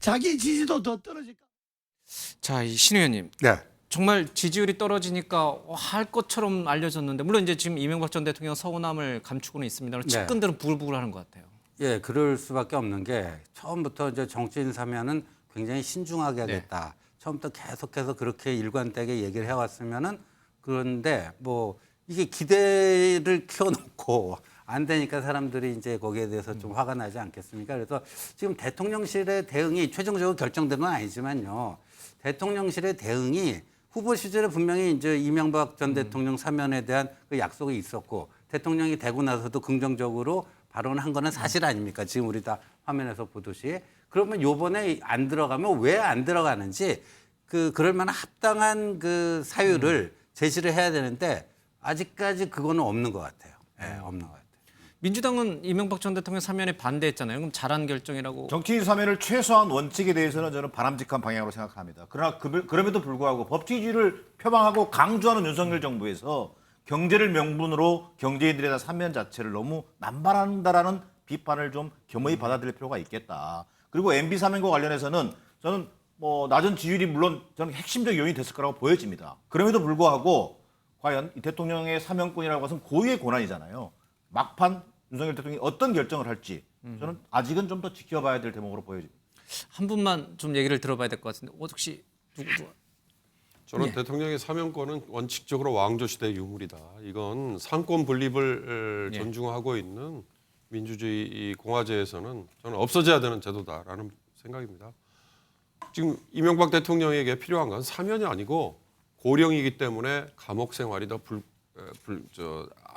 자기 지지도 더 떨어질까. 자, 신 의원님. 네. 정말 지지율이 떨어지니까 할 것처럼 알려졌는데 물론 이제 지금 이명박 전 대통령 서운함을 감추고는 있습니다. 측근들은 부글부글하는 것 같아요. 예, 그럴 수밖에 없는 게 처음부터 이제 정치인 사면은 굉장히 신중하게 하겠다. 처음부터 계속해서 그렇게 일관되게 얘기를 해왔으면은 그런데 뭐 이게 기대를 키워놓고 안 되니까 사람들이 이제 거기에 대해서 좀 화가 나지 않겠습니까? 그래서 지금 대통령실의 대응이 최종적으로 결정된 건 아니지만요. 대통령실의 대응이 후보 시절에 분명히 이제 이명박 전 대통령 사면에 대한 그 약속이 있었고 대통령이 되고 나서도 긍정적으로 발언한 거는 사실 아닙니까? 지금 우리 다 화면에서 보듯이. 그러면 요번에 안 들어가면 왜 안 들어가는지 그럴 만한 합당한 그 사유를 제시를 해야 되는데 아직까지 그거는 없는 것 같아요. 없는 것 같아요. 민주당은 이명박 전 대통령 사면에 반대했잖아요. 그럼 잘한 결정이라고. 정치인 사면을 최소한 원칙에 대해서는 저는 바람직한 방향으로 생각합니다. 그러나 그럼에도 불구하고 법치주의를 표방하고 강조하는 윤석열 정부에서 경제를 명분으로 경제인들에다 사면 자체를 너무 남발한다라는 비판을 좀 겸허히 받아들일 필요가 있겠다. 그리고 MB 사면과 관련해서는 저는 뭐 낮은 지지율이 물론 저는 핵심적 요인이 됐을 거라고 보여집니다. 그럼에도 불구하고 과연 이 대통령의 사면권이라고 해서는 고유의 권한이잖아요. 막판 윤석열 대통령이 어떤 결정을 할지 저는 아직은 좀 더 지켜봐야 될 대목으로 보여집니다. 한 분만 좀 얘기를 들어봐야 될 것 같은데 혹시 누구? 저는 예. 대통령의 사면권은 원칙적으로 왕조시대의 유물이다. 이건 상권 분립을 예. 존중하고 있는 민주주의 이 공화제에서는 저는 없어져야 되는 제도다라는 생각입니다. 지금 이명박 대통령에게 필요한 건 사면이 아니고 고령이기 때문에 감옥 생활이 더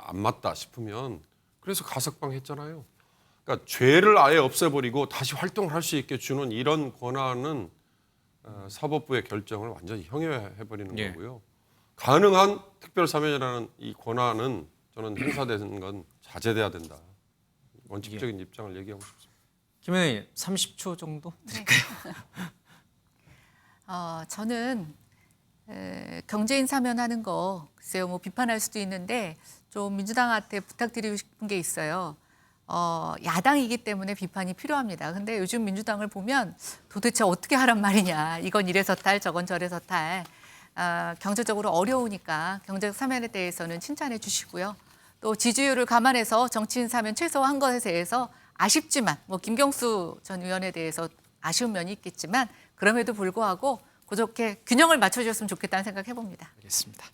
안 맞다 싶으면 그래서 가석방 했잖아요. 그러니까 죄를 아예 없애버리고 다시 활동을 할 수 있게 주는 이런 권한은 사법부의 결정을 완전히 형해해버리는 예. 거고요. 가능한 특별사면이라는 이 권한은 저는 행사되는 건 자제돼야 된다. 원칙적인 입장을 얘기하고 싶습니다. 김 의원님 30초 정도 드릴까요? 저는 경제인 사면하는 거 글쎄요 뭐 비판할 수도 있는데 좀 민주당한테 부탁드리고 싶은 게 있어요. 야당이기 때문에 비판이 필요합니다. 근데 요즘 민주당을 보면 도대체 어떻게 하란 말이냐. 이건 이래서 탈, 저건 저래서 탈. 경제적으로 어려우니까 경제적 사면에 대해서는 칭찬해 주시고요. 또 지지율을 감안해서 정치인 사면 최소한 것에 대해서 아쉽지만 뭐 김경수 전 의원에 대해서 아쉬운 면이 있겠지만 그럼에도 불구하고 그렇게 균형을 맞춰주셨으면 좋겠다는 생각 해봅니다. 알겠습니다.